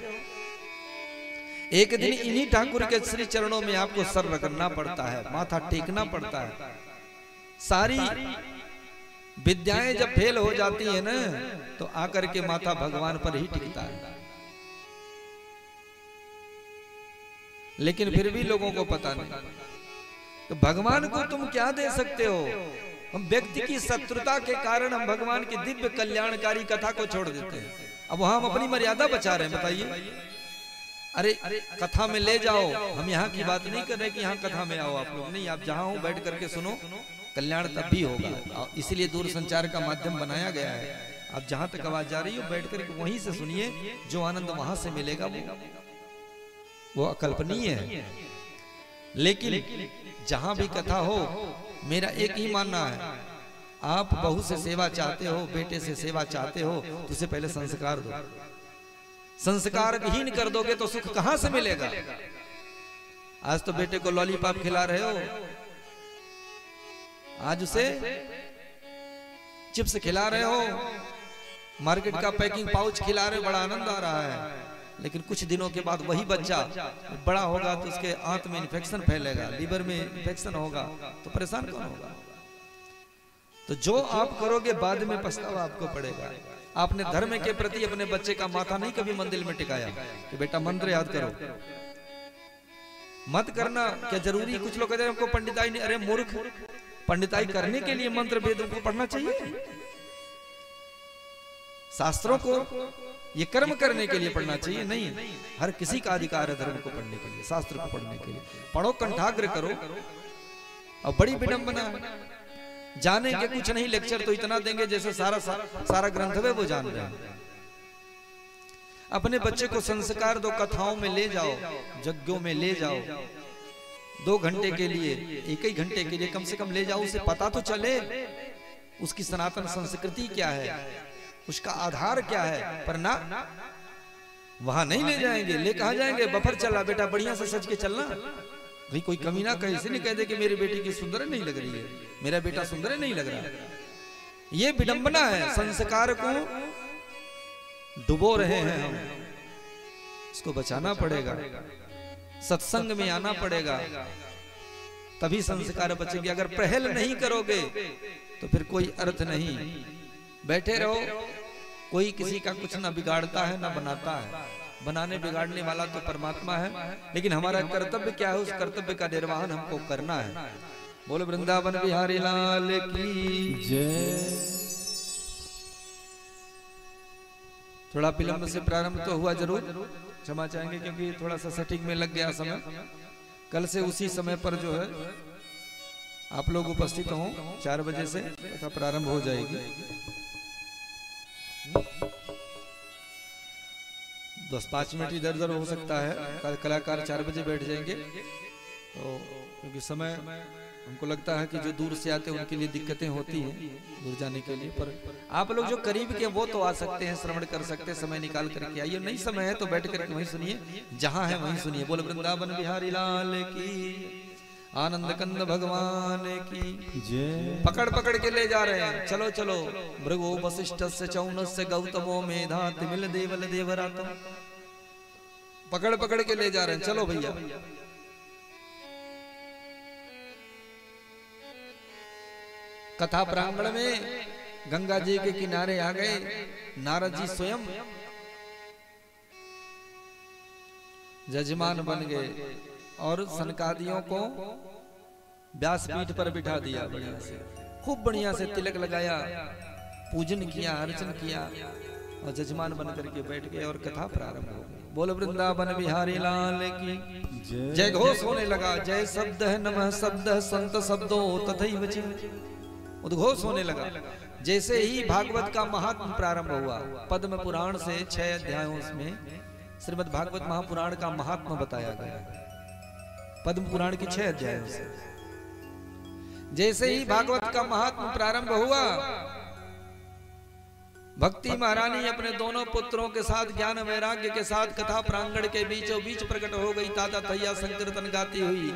एक दिन इन्हीं ठाकुर के श्री चरणों में आपको सर रगड़ना पड़ता है, माथा टेकना पड़ता है। सारी विद्याएं जब फेल हो जाती है ना, तो आकर के माथा भगवान पर ही टिकता है। लेकिन फिर भी लोगों को पता नहीं तो भगवान को तुम क्या दे सकते हो। हम व्यक्ति की शत्रुता के कारण हम भगवान की दिव्य कल्याणकारी कथा को छोड़ देते हैं। अब वहां हम अपनी मर्यादा बचा रहे हैं, बताइए। अरे कथा में ले जाओ, हम यहाँ की बात नहीं कर रहे कि यहाँ कथा में आओ आप लोग, नहीं, आप जहां हो बैठ करके सुनो, कल्याण तब भी होगा। इसीलिए दूर संचार का माध्यम बनाया गया है। आप जहां तक आवाज जा रही हो बैठ करके वहीं से सुनिए, जो आनंद वहां से मिलेगा वो अकल्पनीय है। लेकिन जहां भी कथा हो, मेरा एक ही मानना है, आप बहू से सेवा चाहते हो, बेटे से सेवा चाहते हो, तो उसे पहले संस्कार दो। संस्कार विहीन कर दोगे तो सुख कहां से मिलेगा? आज तो बेटे को लॉलीपॉप खिला रहे हो, आज उसे चिप्स खिला रहे हो, मार्केट का पैकिंग पाउच खिला रहे हो, बड़ा आनंद आ रहा है। लेकिन कुछ दिनों के बाद वही बच्चा बड़ा होगा तो उसके आंत में इन्फेक्शन फैलेगा, लीवर में इन्फेक्शन होगा, तो परेशान कौन होगा? तो जो आप करोगे बाद में पछतावा आपको पड़ेगा। आपने धर्म के प्रति अपने बच्चे का माथा नहीं कभी मंदिर में टिकाया कि बेटा मंत्र याद करो, मत करना। क्या जरूरी? कुछ लोग कहते हैं हमको पंडिताई नहीं। अरे मूर्ख, पंडिताई करने के लिए मंत्र वेदों को पढ़ना चाहिए, शास्त्रों को ये कर्म करने के लिए पढ़ना चाहिए नहीं। हर किसी का अधिकार है धर्म को पढ़ने के लिए, शास्त्र को पढ़ने के लिए। पढ़ो, कंठाग्र करो, और बड़ी विडंबना है। जानेंगे कुछ नहीं, लेक्चर तो इतना देंगे जैसे सारा ग्रंथ है वो जान रहे हैं। अपने बच्चे को संस्कार दो, कथाओं में ले जाओ, यज्ञों में ले जाओ, 2 घंटे के लिए, 1 घंटे के लिए कम से कम ले जाओ, उसे पता तो चले उसकी सनातन संस्कृति क्या है, उसका आधार क्या है। पर ना, वहां नहीं ले जाएंगे, ले कहां जाएंगे, बफर चला बेटा बढ़िया से सज के चलना। भाई कोई कमी ना कहे, इसे नहीं कह दे कि मेरी बेटी की सुंदर नहीं लग रही है, मेरा बेटा सुंदर नहीं लग रहा। ये विडंबना है, संस्कार को डुबो रहे हैं हम, इसको बचाना पड़ेगा, सत्संग में आना पड़ेगा, तभी संस्कार बचेंगे। अगर पहल नहीं करोगे तो फिर कोई अर्थ नहीं, बैठे रहो, कोई किसी का कुछ ना बिगाड़ता है ना बनाता है, बनाने बिगाड़ने वाला तो परमात्मा है, लेकिन हमारा कर्तव्य क्या है, उस कर्तव्य का निर्वहन हमको करना है। बोलो वृंदावन बिहारी लाल की जय। थोड़ा विलंब से प्रारंभ तो हुआ, जरूर क्षमा चाहेंगे क्योंकि थोड़ा सा सेटिंग में लग गया समय। कल से उसी समय पर जो है आप लोग उपस्थित हों, 4 बजे से तथा प्रारंभ हो जाएगी। 10-5 मिनट इधर उधर हो सकता है, कलाकार 4 बजे बैठ जाएंगे, तो क्योंकि समय हमको लगता है कि जो दूर से आते हैं उनके लिए दिक्कतें होती हैं दूर जाने के लिए। पर आप लोग जो करीब के वो तो आ सकते हैं, श्रवण कर सकते हैं, समय निकाल करके आइए। नहीं समय है तो बैठ करके वहीं सुनिए, जहां है वहीं सुनिए। बोलो वृंदावन बिहारी लाल की, आनंद कंद भगवान की जय। पकड़ पकड़ के ले जा रहे हैं, चलो चलो। भृगो वशिष्ठ से चौनस्य गौतमो मेधा तिमिल देवल देवरातम, पकड़ पकड़ के ले जा रहे हैं, चलो भैया। कथा प्रांगण में गंगा जी के किनारे आ गए नारद जी, स्वयं जजमान बन गए और सनकादियों को व्यासपीठ पर बिठा दिया, बढ़िया से, खूब बढ़िया से तिलक लगाया, पूजन किया, अर्चन किया और जजमान बन करके बैठ गए और कथा प्रारंभ हो गई। बोलो वृंदावन बिहारी लाल की जय। घोष होने लगा, जय शब्द है, नमः शब्द है, संत शब्दों तथैव च, उद्घोष होने लगा। जैसे ही भागवत का महात्म प्रारंभ हुआ, पद्म पुराण से 6 अध्यायों में श्रीमद् भागवत महापुराण का महात्मा बताया गया, पद्म पुराण की 6 अध्यायों से। जैसे ही भागवत का महात्मा प्रारंभ हुआ, भक्ति महारानी अपने दोनों पुत्रों के साथ ज्ञान वैराग्य के साथ कथा प्रांगण के बीचों बीच प्रकट हो गई, ताता तैया संकीर्तन गाती हुई।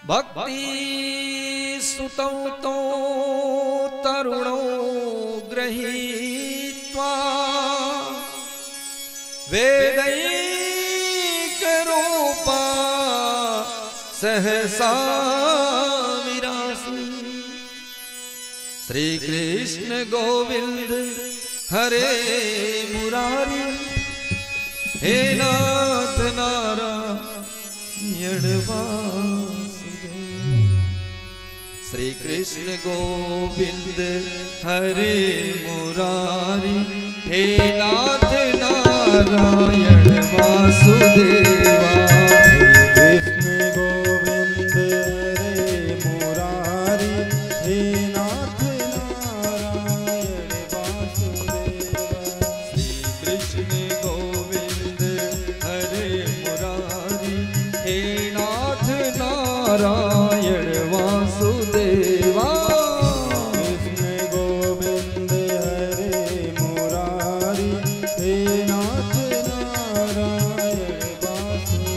भक्ति सुतौ तो तरुणो गृहीत्वा वेदैक रूपा सहसा विरासी। श्री कृष्ण गोविंद हरे मुरारी, हे नाथ नारायण वासुदेव। श्री कृष्ण गोविंद हरे मुरारी, हे नाथ नारायण वासुदेवा। नारायण वासुदेवा। कृष्ण गोविंद हरे मुरारी, हे नाथ नारायण वासुदेवा।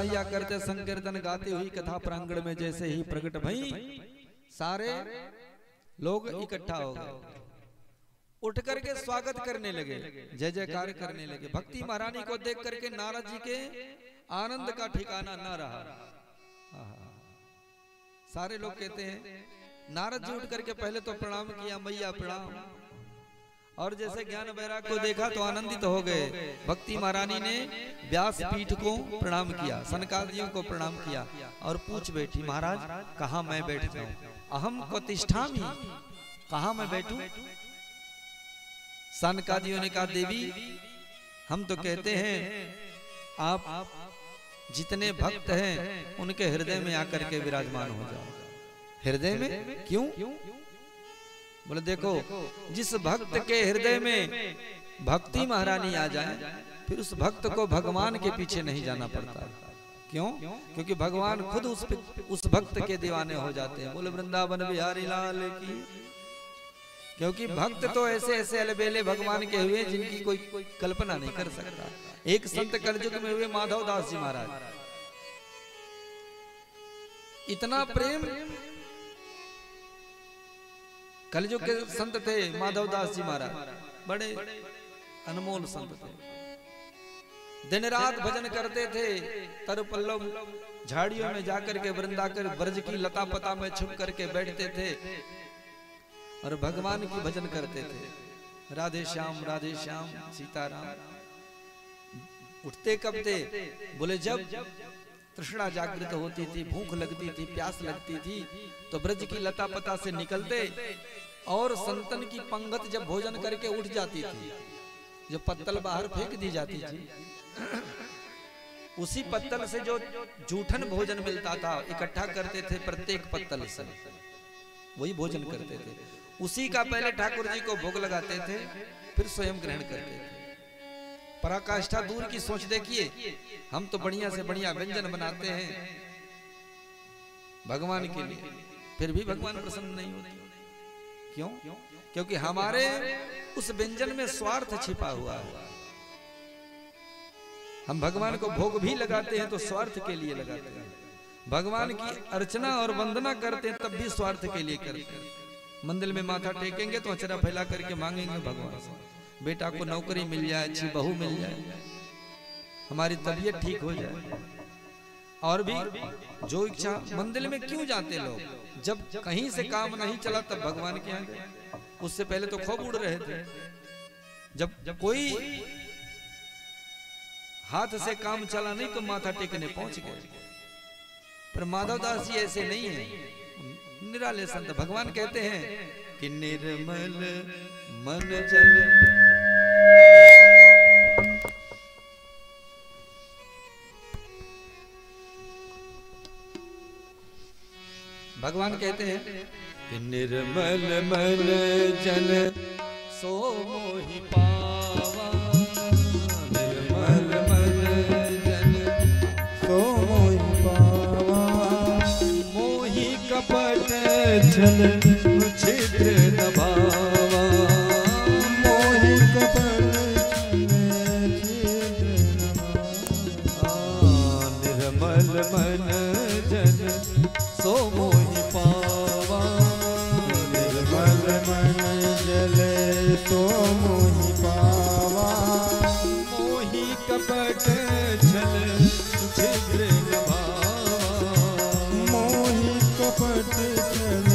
मैया करते संकीर्तन गाती हुई कथा प्रांगण में जैसे ही प्रकट भई, सारे लोग इकट्ठा हो गए, उठ करके स्वागत करने लगे, जय जयकार करने लगे। भक्ति महारानी को देख करके नारद जी के आनंद का ठिकाना न रहा। सारे लोग कहते हैं, नारद जी उठ करके पहले तो प्रणाम किया, मैया प्रणाम, और जैसे ज्ञान वैराग को देखा तो आनंदित हो गए। भक्ति महारानी ने व्यास पीठ को प्रणाम किया, सनकादियों को प्रणाम किया और पूछ बैठी, महाराज कहाँ मैं बैठ जाऊं? अहम प्रतिष्ठामि, कहाँ मैं बैठूं? सनकादियों ने कहा, देवी हम तो कहते हैं आप जितने भक्त हैं उनके हृदय में आकर के विराजमान हो जाओ। हृदय में क्यों? बोले देखो, जिस भक्त के हृदय में भक्ति महारानी आ जाए फिर उस भक्त को भगवान के पीछे नहीं जाना पड़ता। क्यों? क्योंकि भगवान खुद उस भक्त के दीवाने हो जाते हैं। बोले वृंदावन बिहारी लाल की। क्योंकि भक्त तो ऐसे ऐसे अलबेले भगवान के हुए जिनकी कोई कल्पना नहीं कर सकता। एक संत कलयुग में हुए माधव दास जी महाराज, इतना प्रेम, कलयुग के संत थे माधव दास जी महाराज, बड़े अनमोल संत थे। दिन रात भजन करते थे, तर पल्लव झाड़ियों में जाकर के वृंदाकर ब्रज की लता पता में छुप करके बैठते थे और भगवान की भजन करते थे। राधे श्याम सीताराम। उठते कब थे? बोले जब तृष्णा जागृत होती थी, भूख लगती थी, प्यास लगती थी तो ब्रज की लता पता से निकलते और संतन की पंगत जब भोजन करके उठ जाती थी, जो पत्तल बाहर फेंक दी जाती थी, उसी पत्तल से जो जूठन भोजन मिलता था इकट्ठा करते थे, प्रत्येक पत्तल से वही भोजन करते थे। उसी का पहले ठाकुर जी को भोग लगाते थे, फिर स्वयं ग्रहण करते थे। पराकाष्ठा दूर की सोच देखिए, हम तो बढ़िया से बढ़िया व्यंजन बनाते हैं भगवान के लिए, फिर भी भगवान प्रसन्न नहीं होते। क्यों? क्योंकि हमारे उस व्यंजन में स्वार्थ छिपा हुआ है। हम भगवान को भोग भी लगाते हैं तो स्वार्थ के लिए लगाते हैं, भगवान की अर्चना और वंदना करते हैं तब भी स्वार्थ के लिए करते हैं। मंदिर में माथा टेकेंगे तो अचरा फैला करके मांगेंगे भगवान से, बेटा को नौकरी मिल जाए, अच्छी बहू मिल जाए, हमारी तबीयत ठीक हो जाए, और भी जो इच्छा। मंदिर में क्यों जाते लोग? जब कहीं से काम नहीं चला तब भगवान के यहाँ गए। उससे पहले तो खूब उड़ रहे थे। जब कोई हाथ से काम चला नहीं तो माथा टेकने पहुंच गए। पर माधव दास जी ऐसे नहीं है, निराले संत। भगवान कहते हैं कि निर्मल मन जन, भगवान कहते हैं कि निर्मल मन जन सो मोहि पावा, निर्मल मन जन सो मोहि पावा, मोहि कपट छल छिद्र न भावा, मोहि कपट छल छिद्र न भावा, निर्मल मन जन सो मोहि पावा, निर्मल मन जले सो मोहि पावा, मोहि कपट छल छिद्र न भावा, मोहि कपट छल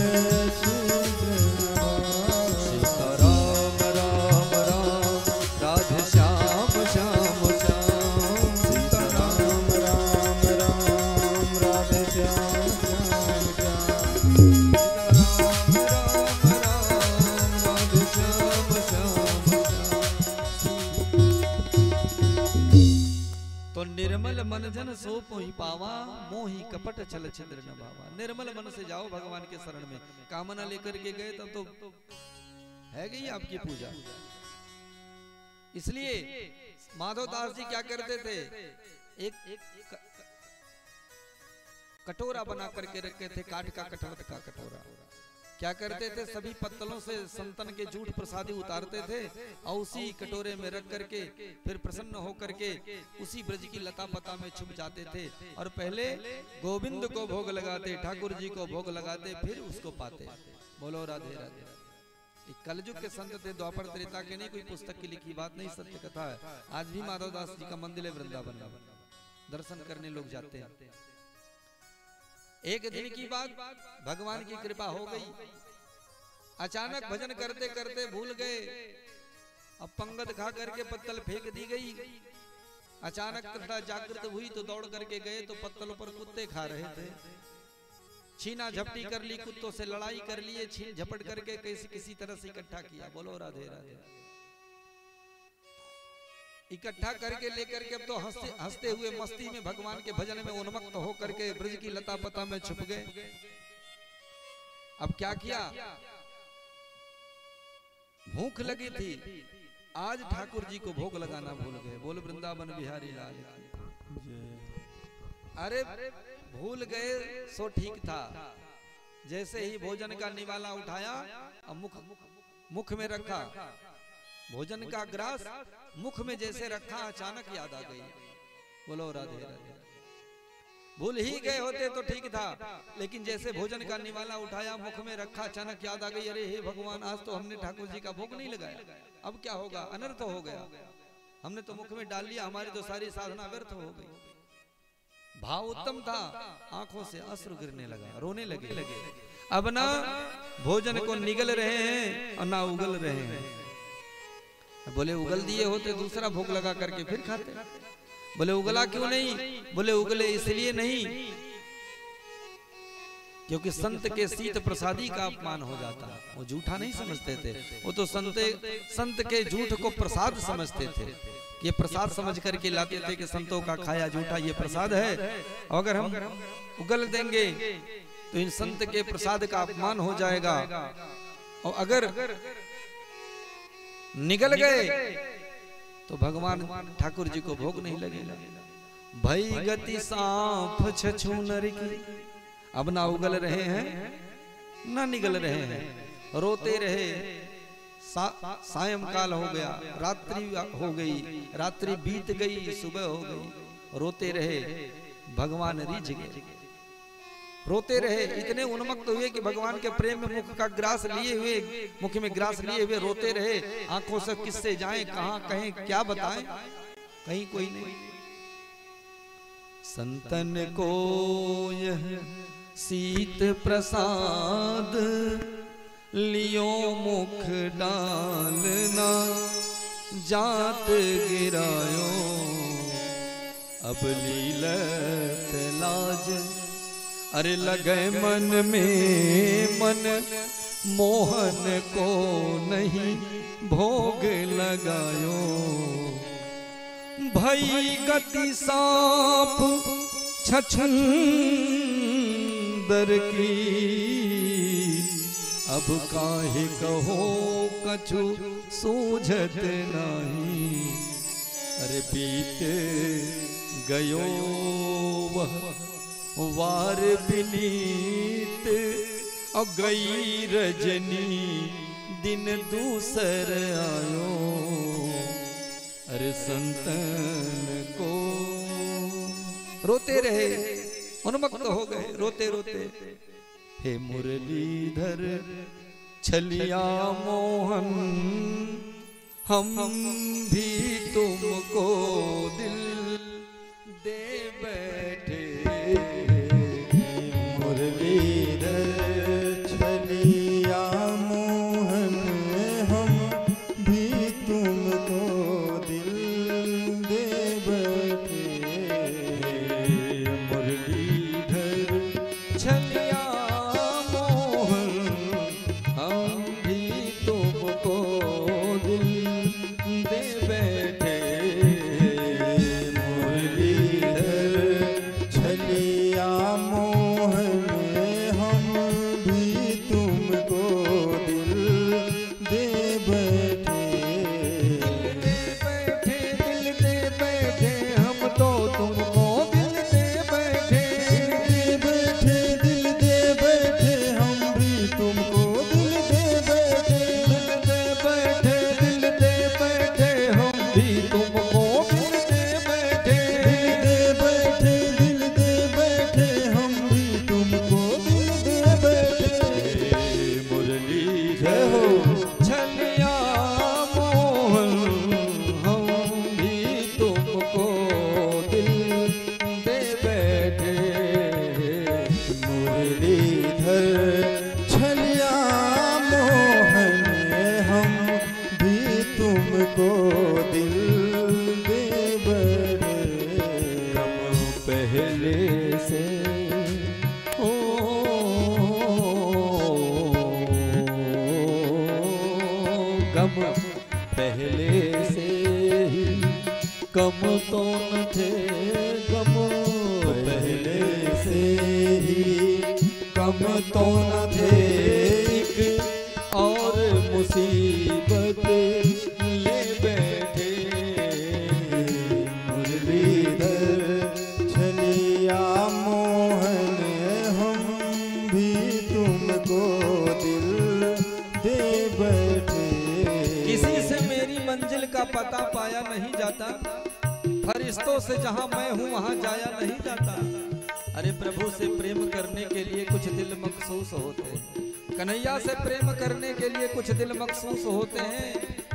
छिद्र न भावा। सीताराम राम राम राधे श्याम श्याम श्याम, सीताराम राम राम राधे श्याम श्याम श्याम, तो निर्मल मन जन सो मोहि पावा, मोहि कपट छल छिद्र न भावा। निर्मल मन से जाओ भगवान के शरण में। कामना लेकर के गए तब तो है गई आपकी पूजा। इसलिए माधव दास जी क्या करते थे, एक कटोरा बना करके रखे थे, काठ का कटवट का कटोरा। क्या करते थे, सभी पत्तलों से संतन के झूठ प्रसादी उतारते थे और उसी कटोरे में रख करके फिर प्रसन्न होकर के उसी ब्रज की लता पता में छुप जाते थे और पहले गोविंद को भोग लगाते, ठाकुर जी को भोग लगाते, फिर उसको पाते। बोलो राधे राधे। कलयुग के संत थे, द्वापर त्रेता के नहीं, कोई पुस्तक की लिखी बात नहीं, सत्य कथा है। आज भी माधवदास जी का मंदिर है वृंदावन में, दर्शन करने लोग जाते हैं। एक दिन की बात, भगवान की कृपा हो गई, अचानक भजन करते करते भूल गए, अब पंगत खा करके पत्तल फेंक दी गई। अचानक तृष्णा जागृत हुई तो दौड़ करके गए तो पत्तलों पर कुत्ते खा रहे थे। छीना झपटी कर ली, कुत्तों से लड़ाई कर लिए, छीन झपट करके किसी तरह से इकट्ठा किया। बोलो राधे राधे। इकट्ठा करके लेकर के अब तो हंसते हुए मस्ती में भगवान के भजन में उन्मत्त होकर के ब्रज की लता पता में छुप गए। अब क्या किया, भूख लगी थी, आज ठाकुर जी को भोग लगाना भूल गए। बोल वृंदावन बिहारी लाल। अरे भूल गए सो ठीक था, जैसे ही भोजन का निवाला उठाया और मुख में रखा, भोजन का ग्रास मुख में जैसे रखा, अचानक याद आ गई। बोलो राधे राधे। भूल ही गए होते तो ठीक था, लेकिन जैसे भोजन का निवाला उठाया, मुख में रखा, अचानक याद आ गई, अरे हे भगवान, आज तो हमने ठाकुर जी का भोग नहीं लगाया, अब क्या होगा, अनर्थ हो गया, हमने तो मुख में डाल लिया, हमारी तो सारी साधना व्यर्थ हो गई। भाव उत्तम था, आंखों से अश्रु गिरने लगा, रोने लगे। अब ना भोजन को निगल रहे हैं और ना उगल रहे हैं। बोले उगल दिए होते दूसरा भोग लगा करके फिर खाते। बोले उगला क्यों नहीं, बोले उगले इसलिए नहीं क्योंकि संत के शीत प्रसादी का अपमान हो जाता। वो झूठा नहीं समझते थे, वो तो संत के झूठ को प्रसाद समझते थे। ये प्रसाद समझ करके लाते थे कि संतों का खाया झूठा ये प्रसाद है, और अगर हम उगल देंगे तो इन संत के प्रसाद का अपमान हो जाएगा, और अगर निगल गए तो भगवान ठाकुर जी को भोग नहीं लगेगा। भई गति सांप छछूनर की, अब ना उगल रहे हैं ना निगल रहे हैं, रोते रहे। सायंकाल हो गया, रात्रि हो गई, रात्रि बीत गई, सुबह हो गई, रोते रहे, भगवान रिझ गए, रोते रहे, इतने उन्मत्त हुए कि भगवान के प्रेम में मुख का ग्रास लिए हुए, मुख में ग्रास लिए हुए रोते रहे। आंखों से किससे जाएं, कहां कहें, क्या बताएं, कहीं कोई नहीं। संतन को यह शीत प्रसाद लियो मुख डालना, जात गिरायो अब लीलत लाज। अरे लगे मन में मन मोहन को नहीं भोग लगायो। भई गति सांप छछूंदर की, अब काहे कहो कछु सूझत नहीं। अरे बीत गयो वह वार बिनीत, और गई रजनी दिन दूसर आयो। अरे संतन को रोते रहे, उन्मत्त हो गए रोते रोते। हे मुरलीधर छलिया मोहन, हम भी तुमको दिल दे बैठे। मुरलीधर छलिया मोहन, हम भी तुमको दिल दे बैठे। मुरलीधर छलिया मोहन, हम भी तुमको दिल दे बैठे। तुमको दिल दे बैठे। गम पहले से हो, गम पहले से ही कम तो न थे, गम पहले से ही कम तो न थे। एक और मुसीबत ले बैठे। मुरलीधर छलिया मोहन हम भी तुमको दिल दे बैठे। किसी से मेरी मंजिल का पता पाया नहीं जाता, फरिश्तों से जहां मैं हूं वहां जाया नहीं जाता। अरे प्रभु से प्रेम करने के लिए कुछ दिल मखसूस होते हैं, कन्हैया से प्रेम करने के लिए कुछ दिल मखसूस होते हैं।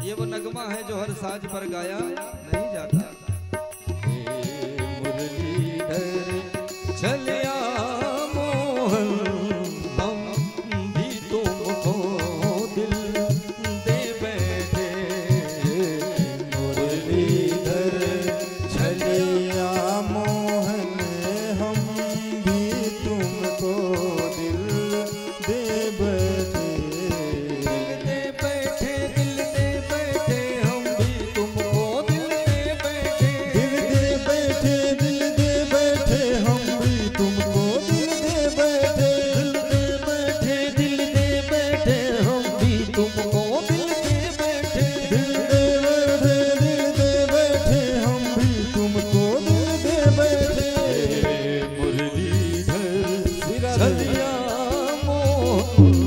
ये वो नगमा है जो हर साज पर गाया नहीं जाता। मुरलीधर छलिया मोहन हम भी तुमको दिल दे बैठे। मुरलीधर छलिया मोहन हम भी तुमको दिल दे बैठे। दिल दे बैठे हम भी तुमको दिल दे बैठे। दिल दे बैठे, दिल दे बैठे हम भी तुमको दिल दे बैठे। दिल दे बैठे हम भी तुमको दिल दे बैठे। दिल दे बैठे, दिल दे बैठे हम भी तुमको दिल दे बैठे। मुरलीधर छलिया मोहन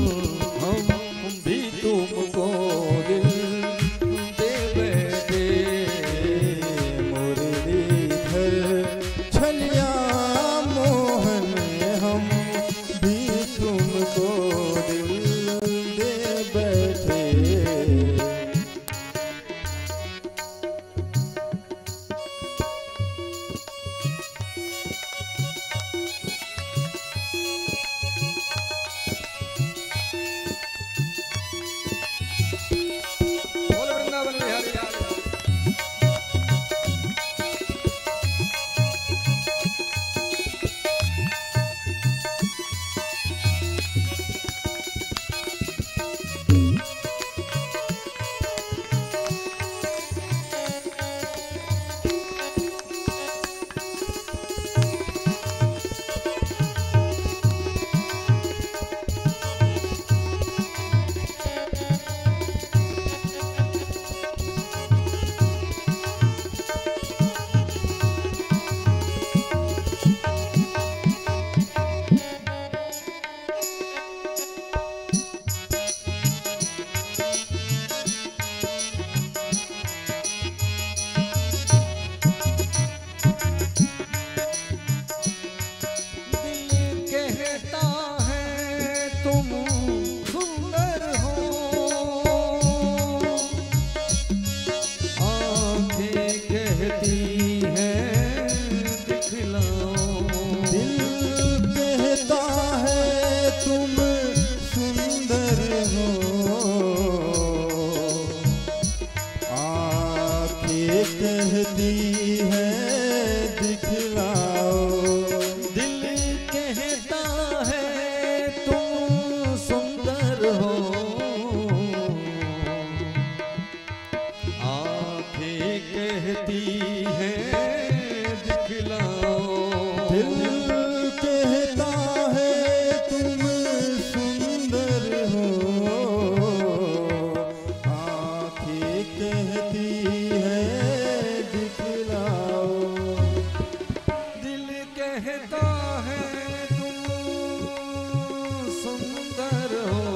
हम भी तुमको दिल दे बैठे। मुरलीधर छलिया मोहन हम भी तुमको दिल दे बैठे। बोल वृंदावन बिहारी लाल। दिल कहता है तुम सुंदर हो, आंखें कहती हैं दिखलाओ। दिल कहता है तुम सुंदर हो, आँखें कहती है दिखलाओ। दिल कहता है तुम सुंदर हो, आंखें कहती हैं दिखलाओ। दिल कहता है तुम सुंदर हो, आँखें कहती है दिखलाओ। दिल कहता है तुम सुंदर हो,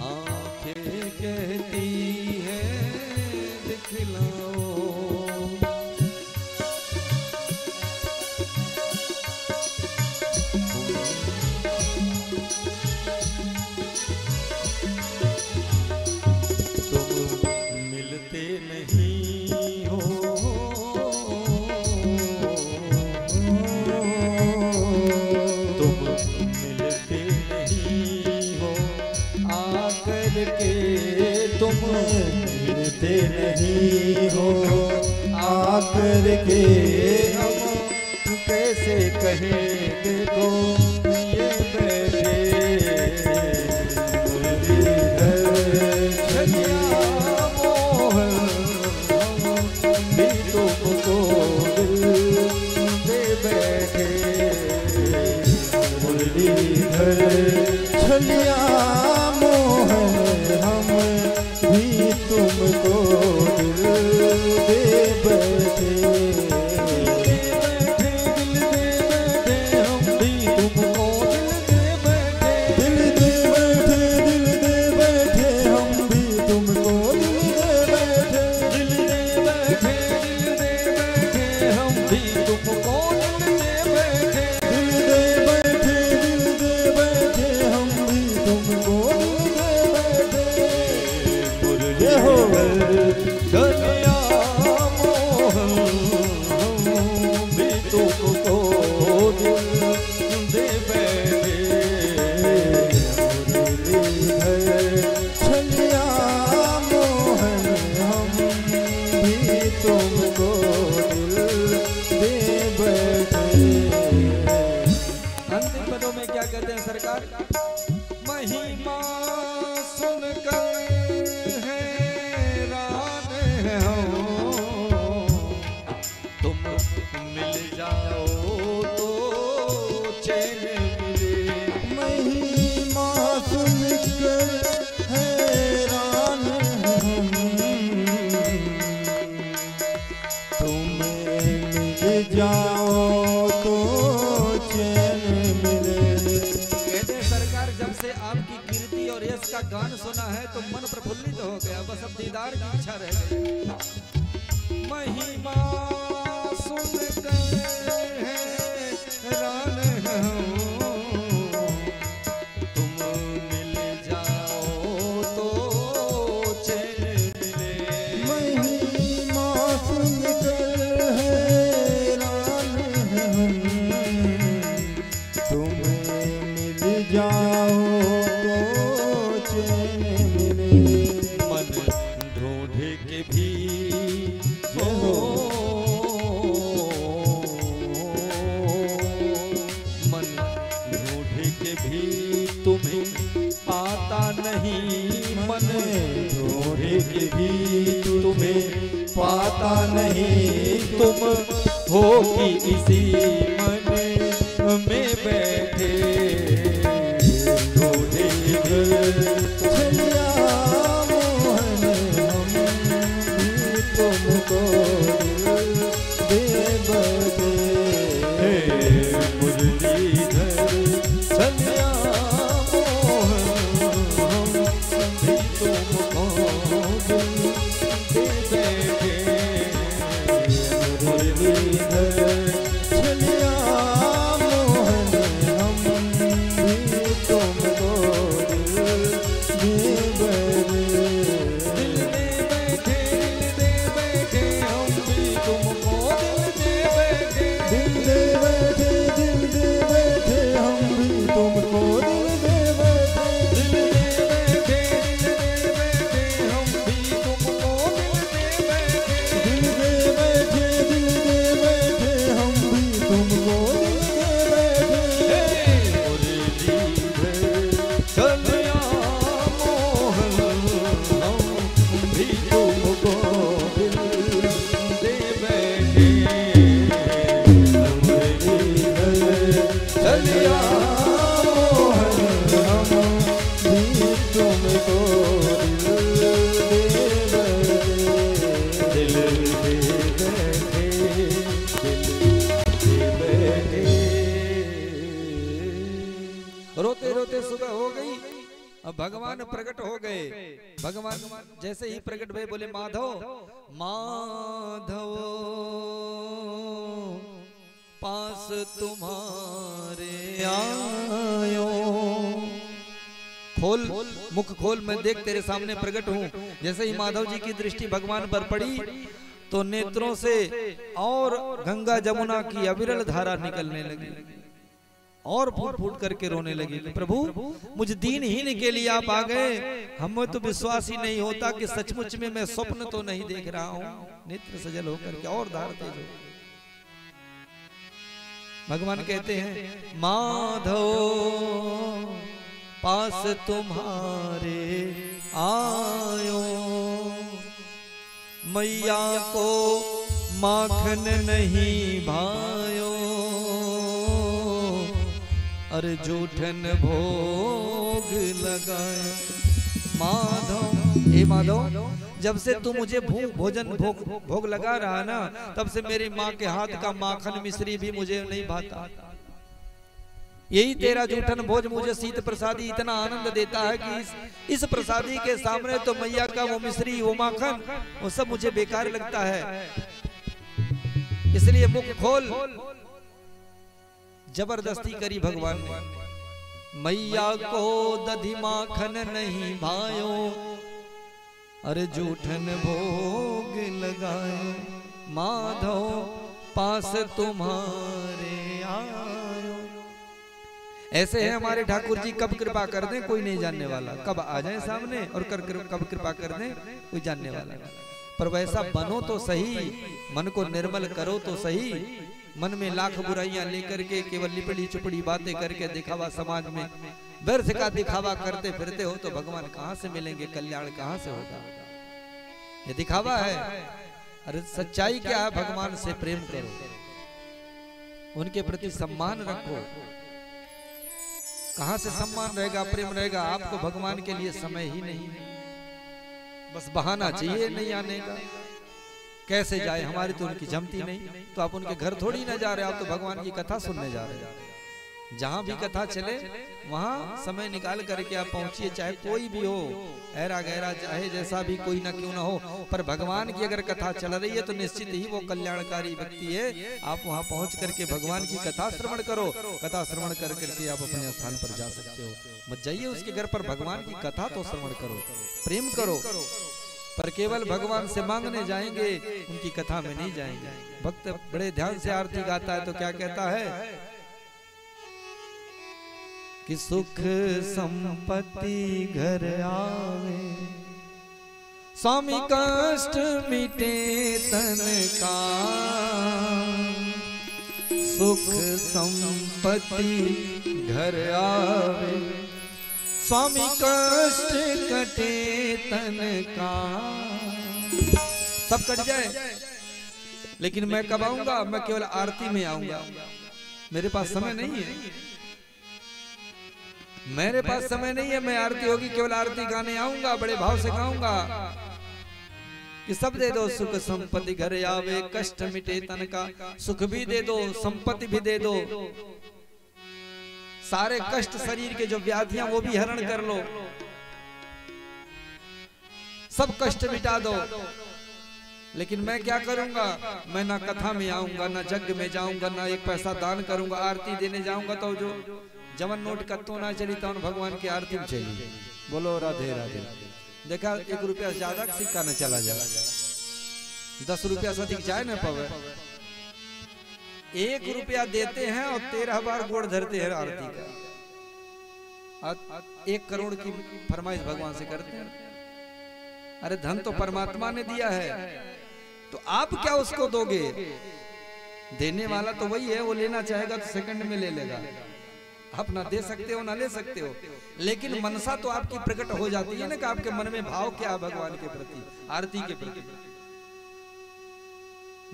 आंखें कहती हैं दिखलाओ। तुम मिलते नहीं हो, तुम मिलते नहीं हो, आकर के तुम मिलते नहीं हो आकर के हम कैसे कहेंगे को ये बैठे छलिया मोहन हम भी तुमको दिल दे बैठे दिल दे बैठे हम भी तुमको दिल दे बैठे दिल दे बैठे हम भी तुमको दिल दे बैठे दिल दे बैठे हम भी तुमको महिमा सुनकर हैरान हो तुम मिल जाओ तो चैन मिले महिमा सुनकर हैरान हम तुम मिल जाओ तो चैन मिले। जब से आपकी कीर्ति और यश का गान सुना है तो मन प्रफुल्लित हो गया, बस अब दीदार की इच्छा रह गई। महिमा सुनकर हैरान हो तुम मिल जाओ तो चैन मिले महिमा सुनकर हैरान तुम मिल जाओ तो चैन मिले। मन ढूंढे के भी हो मन ढूंढे के भी तुम्हें पाता नहीं मन ढूंढे के भी तुम्हें पाता नहीं तुम हो कि इसी मन में बैठे छलिया मोहन हम भी तुमको दे बदे मुरलीधर छलिया मोहन हम भी तुमको दे बैठे मुरलीधर छलिया मोहन हम भी तुमको रोते रोते सुबह हो गई। अब भगवान प्रकट हो गए। भगवान जैसे ही प्रकट हुए बोले माधव माधव पास तुम्हारे आयो। खोल मुख खोल, मैं देख तेरे सामने प्रकट हूँ। जैसे ही माधव जी की दृष्टि भगवान पर पड़ी तो नेत्रों से और गंगा जमुना की अविरल धारा निकलने लगी और फूट फूट करके रोने लगी कि प्रभु मुझ दीनहीन के लिए आप आ गए हमें तो विश्वास ही नहीं होता कि सचमुच में मैं स्वप्न तो नहीं देख रहा हूं। नेत्र सजल होकर के और धार तेज हो। भगवान कहते हैं माधव पास तुम्हारे आयो, मैया को माखन नहीं भायो, अरे जूठन भोग लगाए। माधव हे माधव, जब से तू मुझे भोजन भोग लगा रहा ना, तब से मेरी माँ के हाथ का माखन मिश्री भी मुझे नहीं भाता। यही तेरा जूठन भोज मुझे शीत प्रसादी इतना आनंद देता है कि इस प्रसादी के सामने तो मैया का वो मिश्री वो माखन वो सब मुझे बेकार लगता है। इसलिए मुख खोल। जबरदस्ती करी भगवान ने। मैया को दधी माखन नहीं भायो, अरे जूठन भोग लगाए। माधव पास तुम्हारे आयो। ऐसे है हमारे ठाकुर जी, कब कृपा कर दें कोई नहीं जानने वाला, कब आ जाए सामने और कब कृपा कर दें कोई जानने वाला। पर वैसा बनो तो सही, मन को निर्मल करो तो सही। मन में लाख बुराइयां लेकर के केवल लिपड़ी चुपड़ी बातें करके दिखावा समाज में व्यर्थ का दिखावा करते फिरते हो तो भगवान कहां से मिलेंगे, कल्याण कहां से होगा। ये दिखावा है। अरे सच्चाई क्या है, भगवान से प्रेम करो, उनके प्रति सम्मान रखो। कहां से सम्मान रहेगा, प्रेम रहेगा, आपको भगवान के लिए समय ही नहीं है। बस बहाना चाहिए नहीं आने का। कैसे जाए, हमारी तो उनकी जमती नहीं, तो आप उनके घर थोड़ी ना जा रहे, आप तो भगवान की कथा सुनने जा रहे हैं। जहां भी कथा चले वहां समय निकाल करके आप पहुंचिए, चाहे कोई भी हो, ऐरा गहरा चाहे जैसा भी कोई ना क्यों ना हो, पर भगवान की अगर कथा चल रही है तो निश्चित ही वो कल्याणकारी व्यक्ति है। आप वहां पहुंच करके भगवान की कथा श्रवण करो। कथा श्रवण कर करके आप अपने स्थान पर जा सकते हो। मत जाइए उसके घर पर, भगवान की कथा तो श्रवण करो, प्रेम करो। पर केवल भगवान से मांगने जाएंगे, उनकी कथा में नहीं जाएंगे। भक्त बड़े ध्यान से आरती गाता है तो क्या कहता है कि सुख संपत्ति घर आवे, स्वामी कष्ट मिटे तन का। सुख संपत्ति घर आवे, स्वामी कष्ट कटे तन का। सब कट जाए, लेकिन मैं कब आऊंगा, मैं केवल आरती में आऊंगा। मेरे पास समय नहीं है, मेरे पास समय नहीं है। मैं आरती होगी केवल आरती गाने आऊंगा, बड़े भाव से गाऊंगा कि सब दे दो सुख संपत्ति घर आवे, कष्ट मिटे तन का। सुख भी दे दो, संपत्ति भी दे दो, सारे कष्ट शरीर के जो व्याधियां वो भी हरण कर लो, सब कष्ट मिटा दो। लेकिन मैं क्या करूंगा, मैं ना कथा में आऊंगा, ना यज्ञ में जाऊंगा, ना एक पैसा दान करूंगा। आरती देने जाऊंगा तो जो जवन नोट कत्तो ना चली तो भगवान की आरती में चली। बोलो राधे राधे। देखा 1 रुपया ज्यादा सिक्का न चला जाए, 10 रुपया से अधिक जाए ना पावे। 1 रुपया देते हैं और 13 बार गोड़ धरते हैं आरती का। 1 करोड़ की फरमाइश भगवान से करते हैं। अरे धन तो परमात्मा ने दिया है, तो आप क्या उसको दोगे? देने वाला तो वही है, वो लेना चाहेगा तो सेकंड में ले लेगा। आप ना दे सकते हो ना ले सकते हो, लेकिन मनसा तो आपकी प्रकट हो जाती है ना कि आपके मन में भाव क्या है भगवान के प्रति, आरती के प्रति।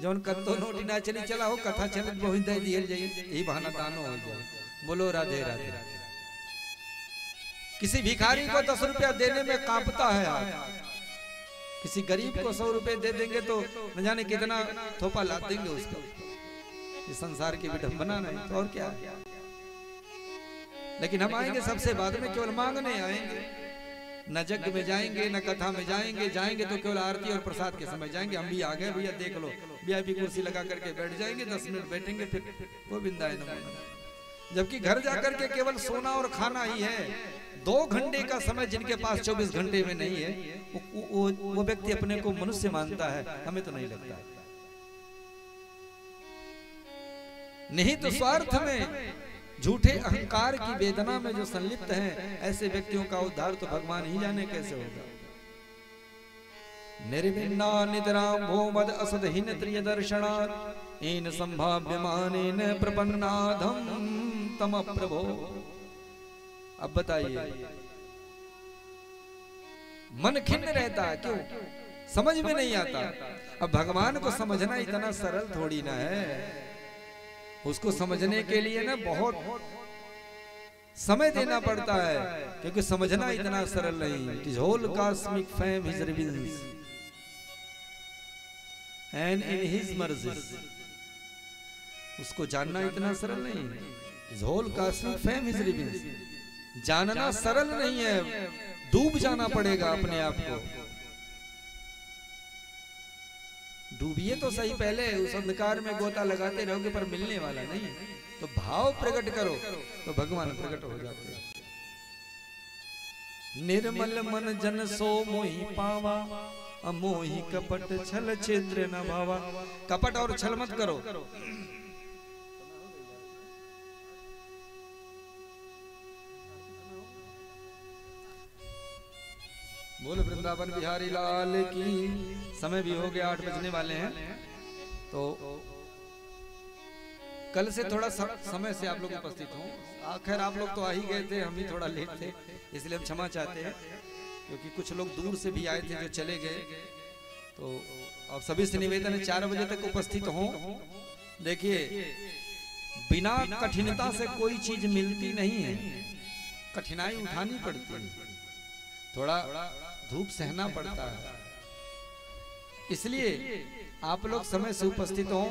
जौन कत्तो नोटी ना चली चला हो, कथा चले बहुत दे दिए जाइए, यही बहाना दानो हो जाए। बोलो राधे राधे। किसी भिखारी को 10 रुपया देने में कांपता है आप, किसी गरीब को 100 रुपए दे देंगे तो न जाने कितना थोपा ला देंगे उसको। ये संसार की विडंबना नहीं तो और क्या। लेकिन हम आएंगे सबसे बाद में, केवल मांगने आएंगे। न यज्ञ में जाएंगे न कथा में जाएंगे, जाएंगे तो केवल आरती और प्रसाद के समय जाएंगे। हम भी आ गए भैया देख लो, VIP कुर्सी लगा करके बैठ जाएंगे, 10 मिनट बैठेंगे, फिर गोविंदा है नमो। जबकि घर जाकर के केवल सोना और खाना ही है। 2 घंटे का समय जिनके पास 24 घंटे में नहीं है, वो व्यक्ति अपने को मनुष्य मानता है। हमें तो नहीं लगता है। नहीं तो स्वार्थ में झूठे अहंकार की वेदना में जो संलिप्त हैं, ऐसे व्यक्तियों का उद्धार तो भगवान ही जाने कैसे होगा। निर्विन्ना निद्रां भोमद असदहीन त्रिय दर्शनात् इन संभाव्यमानेन प्रपन्नाधम तम प्रभो। अब बताइए, मन खिन्न रहता है, क्यों? समझ में नहीं आता। अब भगवान को समझना इतना सरल थोड़ी ना है। उसको समझने के लिए ना बहुत समय देना पड़ता है, क्योंकि समझना इतना सरल नहीं। It is whole cosmic fame his reveals and in his mercies. उसको जानना इतना सरल नहीं है। Is whole cosmic fame his reveals. जानना सरल नहीं है, डूब जाना पड़ेगा अपने आप को। डूबिए तो सही पहले, उस अंधकार में गोता लगाते रहोगे पर मिलने वाला नहीं। तो भाव प्रकट करो तो भगवान प्रकट हो जाते हैं। निर्मल मन जन सो मोहि पावा, अमोहि कपट छल छिद्र न भावा। कपट और छल मत करो। बोल वृंदावन बिहारी लाल की। समय भी हो गया, 8 बजने वाले हैं। तो कल से थोड़ा समय से आप लोग उपस्थित हों। आखिर आप लोग तो आ ही गए थे, हम ही थोड़ा लेट थे, इसलिए हम क्षमा चाहते हैं। क्योंकि कुछ लोग दूर से भी आए थे जो चले गए। तो अब सभी से निवेदन है 4 बजे तक उपस्थित हों। देखिए, बिना कठिनता से कोई चीज मिलती नहीं है, कठिनाई उठानी पड़ती है, थोड़ा धूप सहना पड़ता है। इसलिए आप लोग समय से उपस्थित हों।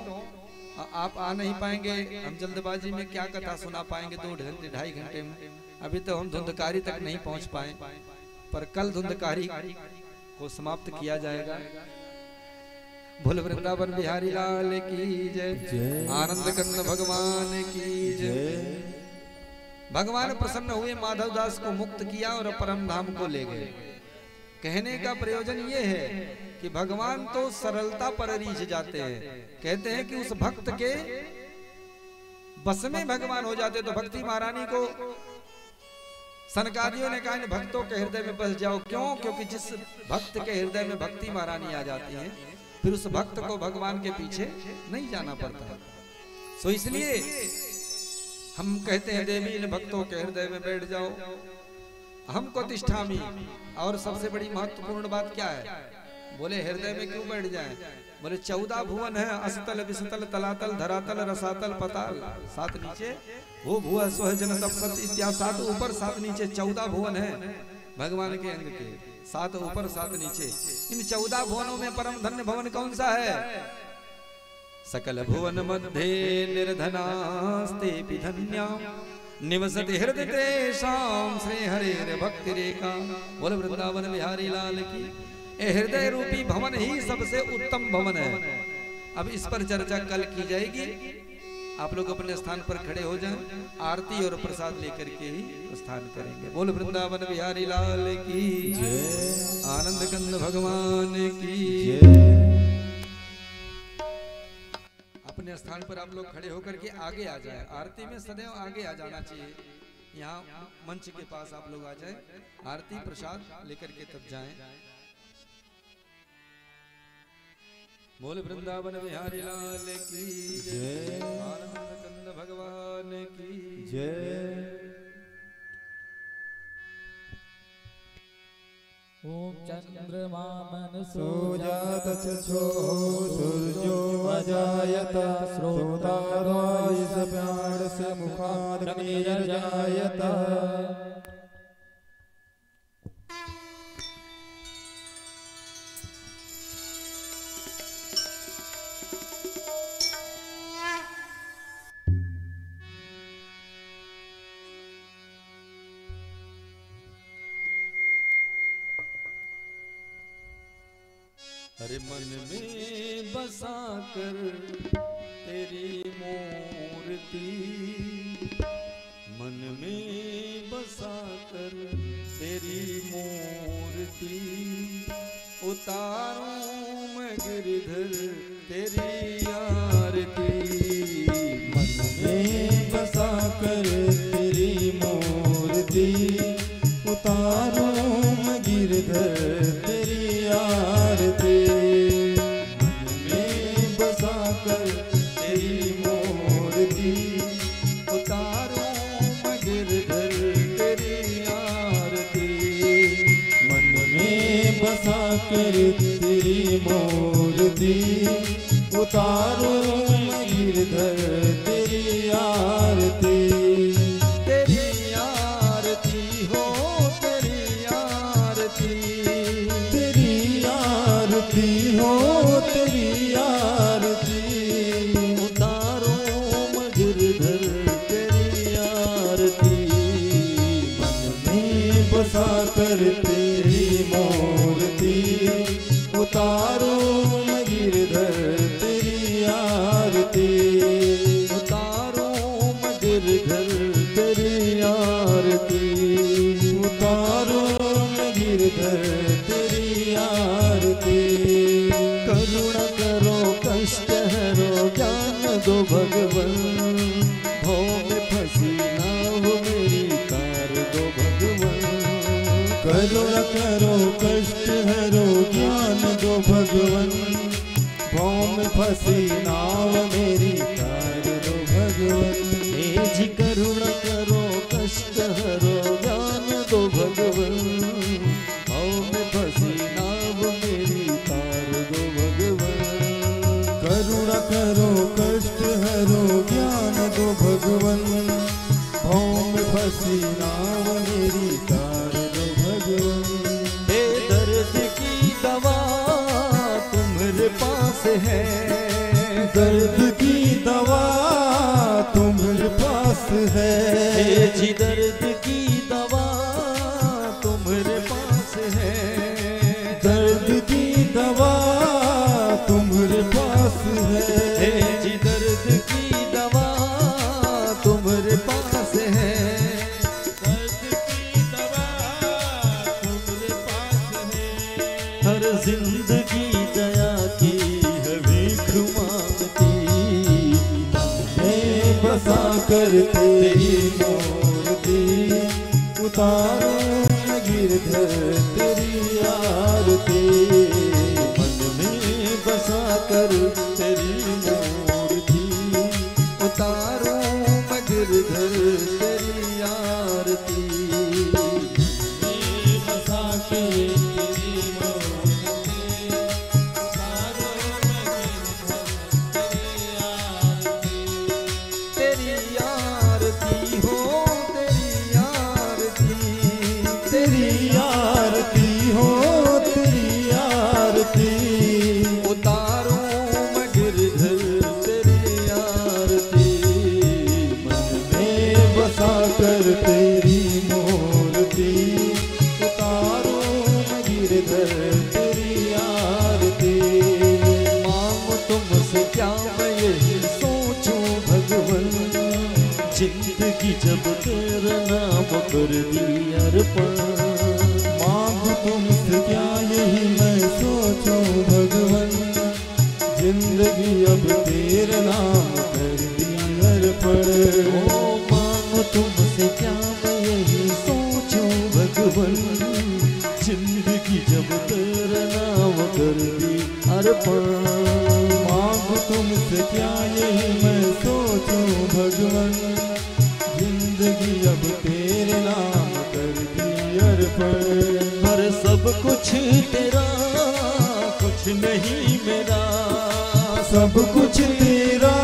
आप आ नहीं पाएंगे, हम जल्दबाजी में क्या कथा सुना पाएंगे 2 घंटे 2.5 घंटे में। अभी तो हम धुंधकारी तक नहीं पहुंच पाए, पर कल धुंधकारी को समाप्त किया जाएगा। बोल वृंदावन बिहारी लाल की जय। आनंद कंद भगवान की जय। भगवान प्रसन्न हुए, माधव दास को मुक्त किया और परम धाम को ले गए। कहने का प्रयोजन ये है कि भगवान तो सरलता पर रीझ जाते हैं। कहते हैं कि उस भक्त के बस में भगवान हो जाते। तो भक्ति महारानी को सनकादियों ने कहा, भक्तों के हृदय में बस जाओ। क्यों? क्योंकि जिस भक्त के हृदय में भक्ति महारानी आ जाती है, फिर उस भक्त को भगवान के पीछे नहीं जाना पड़ता। सो इसलिए हम कहते हैं, देवी इन भक्तों के हृदय में बैठ जाओ, हमको तिष्ठामी। और सबसे बड़ी महत्वपूर्ण बात क्या है? बोले हृदय में क्यों बैठ जाएं? बोले 14 भुवन है, असतल विसतल तलातल धरातल रसातल पताल। 7 नीचे वो भुआ स्व जन तपसत इत्यादि। 7 ऊपर 7 नीचे 14 भुवन है भगवान के अंग के। 7 ऊपर 7 नीचे। इन 14 भुवनों में परम धन्य भवन कौन सा है? सकल भुवन मध्ये निर्धनास्ते धन्या निवसति हृदय तेषां श्री हरेर भक्ति रेखा। बोल वृंदावन बिहारी लाल की। हृदय रूपी भवन ही सबसे उत्तम भवन है। अब इस पर चर्चा कल की जाएगी। आप लोग अपने स्थान पर खड़े हो जाएं, आरती और प्रसाद लेकर के ही प्रस्थान करेंगे। बोल वृंदावन बिहारी लाल की जय। आनंद कंद भगवान की जय। अपने स्थान पर आप लोग खड़े होकर के आगे आ जाएं। आरती में सदैव आगे आ जाना चाहिए। यहाँ मंच के पास आप लोग आ जाएं, आरती प्रसाद लेकर के तब जाएं। बोल वृंदावन बिहारी लाल की जय। आनंद कंद भगवान की जय। ओम चंद्रमा मनसो जात चक्षो सूर्यो अजायत श्रोतारायस प्याडस्य मुखादग्निर्जायत। हरे मन में बसा कर तेरी मूर्ति, मन में बसा कर तेरी मूर्ति, उतारूं मैं गिरधर तेरी आरती। मन में बसा कर उतारूं मैं गिरधर तेरी आरती, मन में बसा कर तेरी मूर्ति, उतारूं मैं गिरधर तेरी आरती, मन में बसा कर तेरी मूर्ति, उतारूं मैं गिरधर तेरी आरती। तेरी आरती हो तेरी आरती, तेरी आरती हो तेरी आरती, उतारो मैं गिरधर तेरी आरती, मन में बसा कर तेरी मूर्ति, उतारो मैं गिरधर तेरी आरती, उतारो मैं गिरधर तेरी आरती, उतारो मैं गिरधर तेरी आरती। करुणा करो कष्ट हरो ज्ञान दो भगवन, भव में फंसी नाव मेरी तार दो भगवन, करुणा करो कष्ट हरो ज्ञान दो भगवन, भव में फंसी नाव मेरी तार दो भगवन। हे जी करुणा करो कष्ट हरो ज्ञान दो भगवन, भव में फंसी नाव मेरी तार दो भगवन, करुणा करो कष्ट हरो ज्ञान दो भगवन, भव में फंसी नाव मेरी तार दो भगवन। हे दर्द की दवा तुम्हारे पास है, दर्द की दवा तुम्हारे पास है, हे जी दर्द की दवा तुम्हारे पास है, दर्द की दवा तुम्हारे पास हे है, जी दर्द की दवा तुम्हारे पास है, दर्द की दवा तुम्हारे पास है। हर जिंदगी दया की है भीख मांगती, मैं बसा कर तेरी मूर्ति, उतारूं मैं गिरधर तेरी आरती, मन में बसा कर तेरी मूर्ति, उतारो मैं गिरधर तेरी आरती, मैं बसा के तेरी मूर्ति, उतारूं मैं गिरधर तेरी आरती, तेरी आरती हो तेरी आरती, तेरी आरती हो तेरी आरती, उतारो मैं गिरधर तेरी आरती, मन मैं बसा कर तेरी मूर्ति, उतारूं मैं गिरधर तेरी आरती। मांगो तुमसे क्या मैं यही सोचूं भगवन, जिंदगी जब तेरा नाम कर दी अर्पण, मांगू तुमसे क्या यही मैं सोचूं भगवन, जिंदगी अब तेरे नाम कर दी अर्पण। ओ मांगो तुमसे क्या मैं यही सोचूं भगवन, जिंदगी जब तेरा नाम कर दी अर्पण, मांगू तुमसे क्या यही मैं सोचूं भगवन, जिंदगी अब तेरे नाम कर दी अर्पण। हर सब कुछ तेरा कुछ नहीं मेरा, सब कुछ तेरा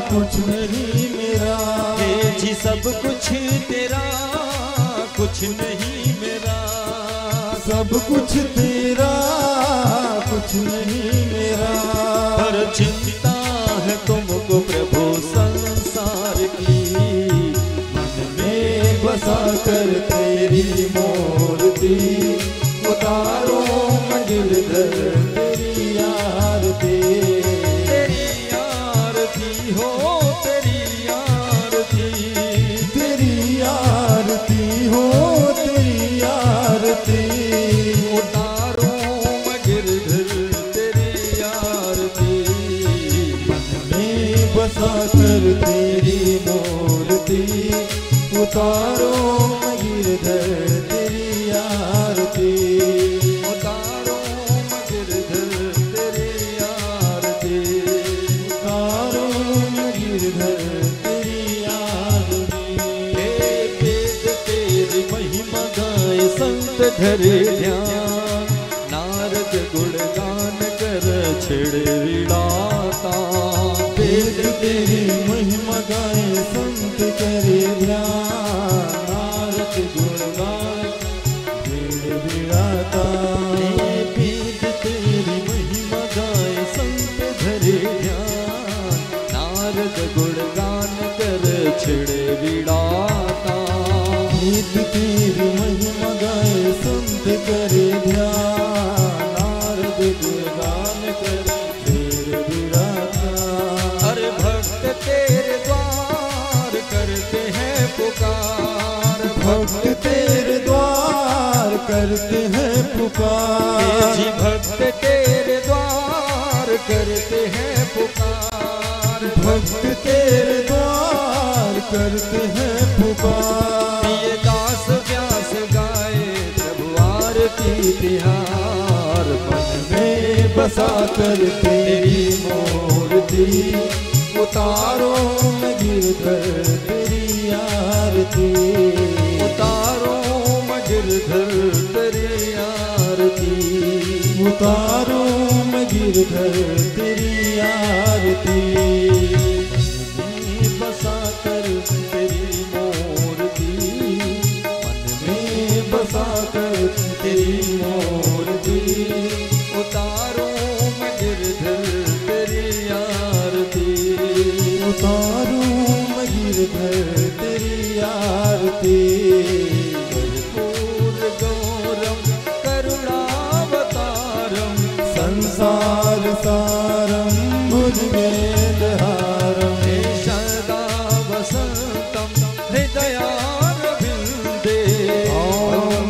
कुछ नहीं मेरा, हे जी सब कुछ तेरा कुछ नहीं मेरा, सब कुछ तेरा कुछ नहीं मेरा। हर चिंता है तुमको प्रभु संसार की, मन में बसा कर तेरी मूर्ति, उतारो मैं गिरधर तेरी आरती, तेरी आरती हो तेरी आरती, तेरी आरती हो तेरी आरती, उतारो मैं गिरधर तेरी आरती, मन में बसा कर तेरी मूर्ति, उतारो मैं गिरधर धरे ध्यान, नारद गुणगान कर छिड़े विड़ाता। वेद तेरी महिमा गाए संत करे ध्यान, नारद गुणगान छिड़े विड़ाता। वेद तेरी महिमा गाए संत धरे ध्यान, नारद गुणगान कर छिड़े विड़ाता। वेद तेरी महिमा गाए संत करे ध्यान, नारद गुणगान करे छिड़े विड़ाता। अरे भक्त तेरे द्वार करते हैं पुकार, भक्त तेरे द्वार करते हैं पुकार। जी भक्त तेरे द्वार करते हैं पुकार, भक्त तेरे द्वार करते हैं पुकार। ये दास व्यास गाए प्रभु आरती तिहार। मन में बसा कर तेरी मूर्ति, उतारो मैं गिरधर तेरी आरती। उतारो मैं गिरधर तेरी आरती। उतारो मैं गिरधर तेरी आरती। मन में बसा कर तेरी मूर्ति, मन में बसा कर तेरी मूर्ति। उतारो मैं गिरधर तेरी आरती। उतारो मैं गिरधर तेरी आरती। कर्पूर गौरम करुणावतारम, संसार सारम भुजगेन्द्रहारम। सदा वसंतम हृदयारविंदे। ॐ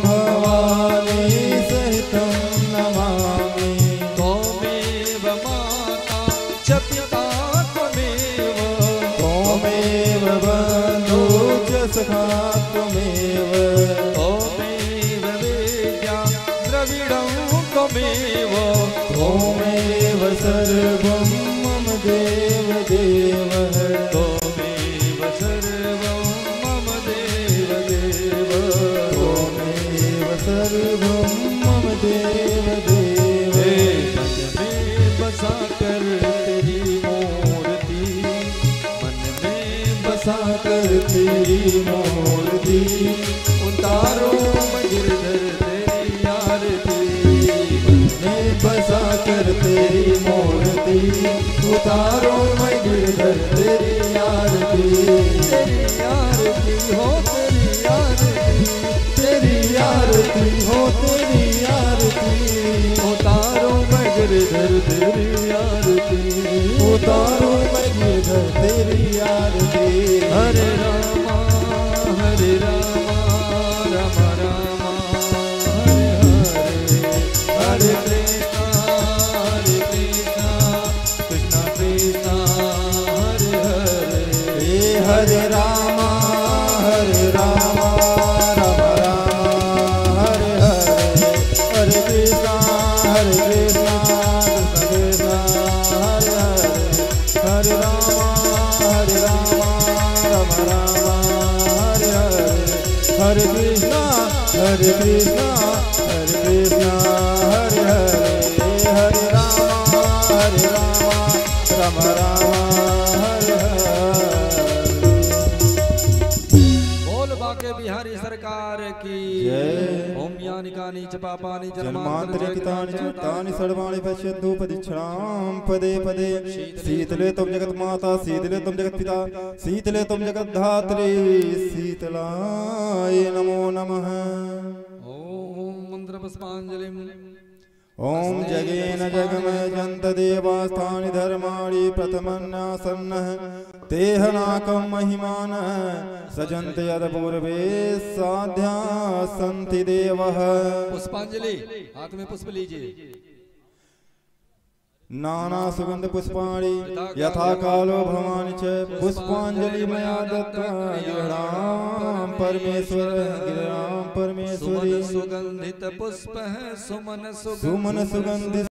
भवानी सहितं नमामि। त्वमेव माता च पिता त्वमेव, त्वमेव बन्धु च सखा त्वमेव। त्वमेव वेद्या द्रविडं त्वमेव, त्वमेव सर्वं मम देव देवः। त्वमेव सर्वं मम देव देव। त्वमेव सर्वं मम देव देव। मन में बसा कर तेरी मूर्ति, मन में बसा कर तेरी मूर्ति, उतारो मैं गिरधर तेरी आरती। मैं बसा कर तेरी मूर्ति, उतारो मैं गिरधर तेरी आरती। तेरी आरती हो तेरी आरती, तेरी आरती हो तेरी आरती। उतारो मैं गिरधर तेरी आरती। उतारो मैं गिरधर तेरी आरती। हरे रामा राम रामा हरे हरे। हरे कृष्णा कृष्णा कृष्णा हरे हरे। हरे रामा राम राम हरे हरे। हरे कृष्णा कृष्णा कृष्णा हरे हरे। हरे रामा राम राम हरे हरे। हरे कृष्णा हरे कृष्णा हरे हरे। हरे रामा राम राम हरे हरे। बोल बाके बिहारी सरकार की जय। ओम यानि कानि च पापानि जन्मान्तरितानि च तानि सर्वाणि पश्यन्तु पदीक्षणां पदे पदे। शीतले त्वं जगन्माता, शीतले त्वं जगत्पिता, शीतले त्वं जगद्धात्री, शीतलाय नमो नमः। ओम मंत्र पुष्पांजलिं। ओम जगेन जगमयजन्त देवास्तानि धर्माणि प्रथमन्यासन्नः। तेहनाकं महिमानः सजन्त यदपूर्वे साध्या सन्ति देवः। पुष्पांजलि, हाथ में पुष्प लीजिए। नाना सुगंध पुष्पाणि यथा कालो भवानि च। पुष्पांजलि मया दत्ता गिरां परमेश्वर गिरां परमेश्वरी। सुगंधित पुष्प है सुमन सुमन सुगंधित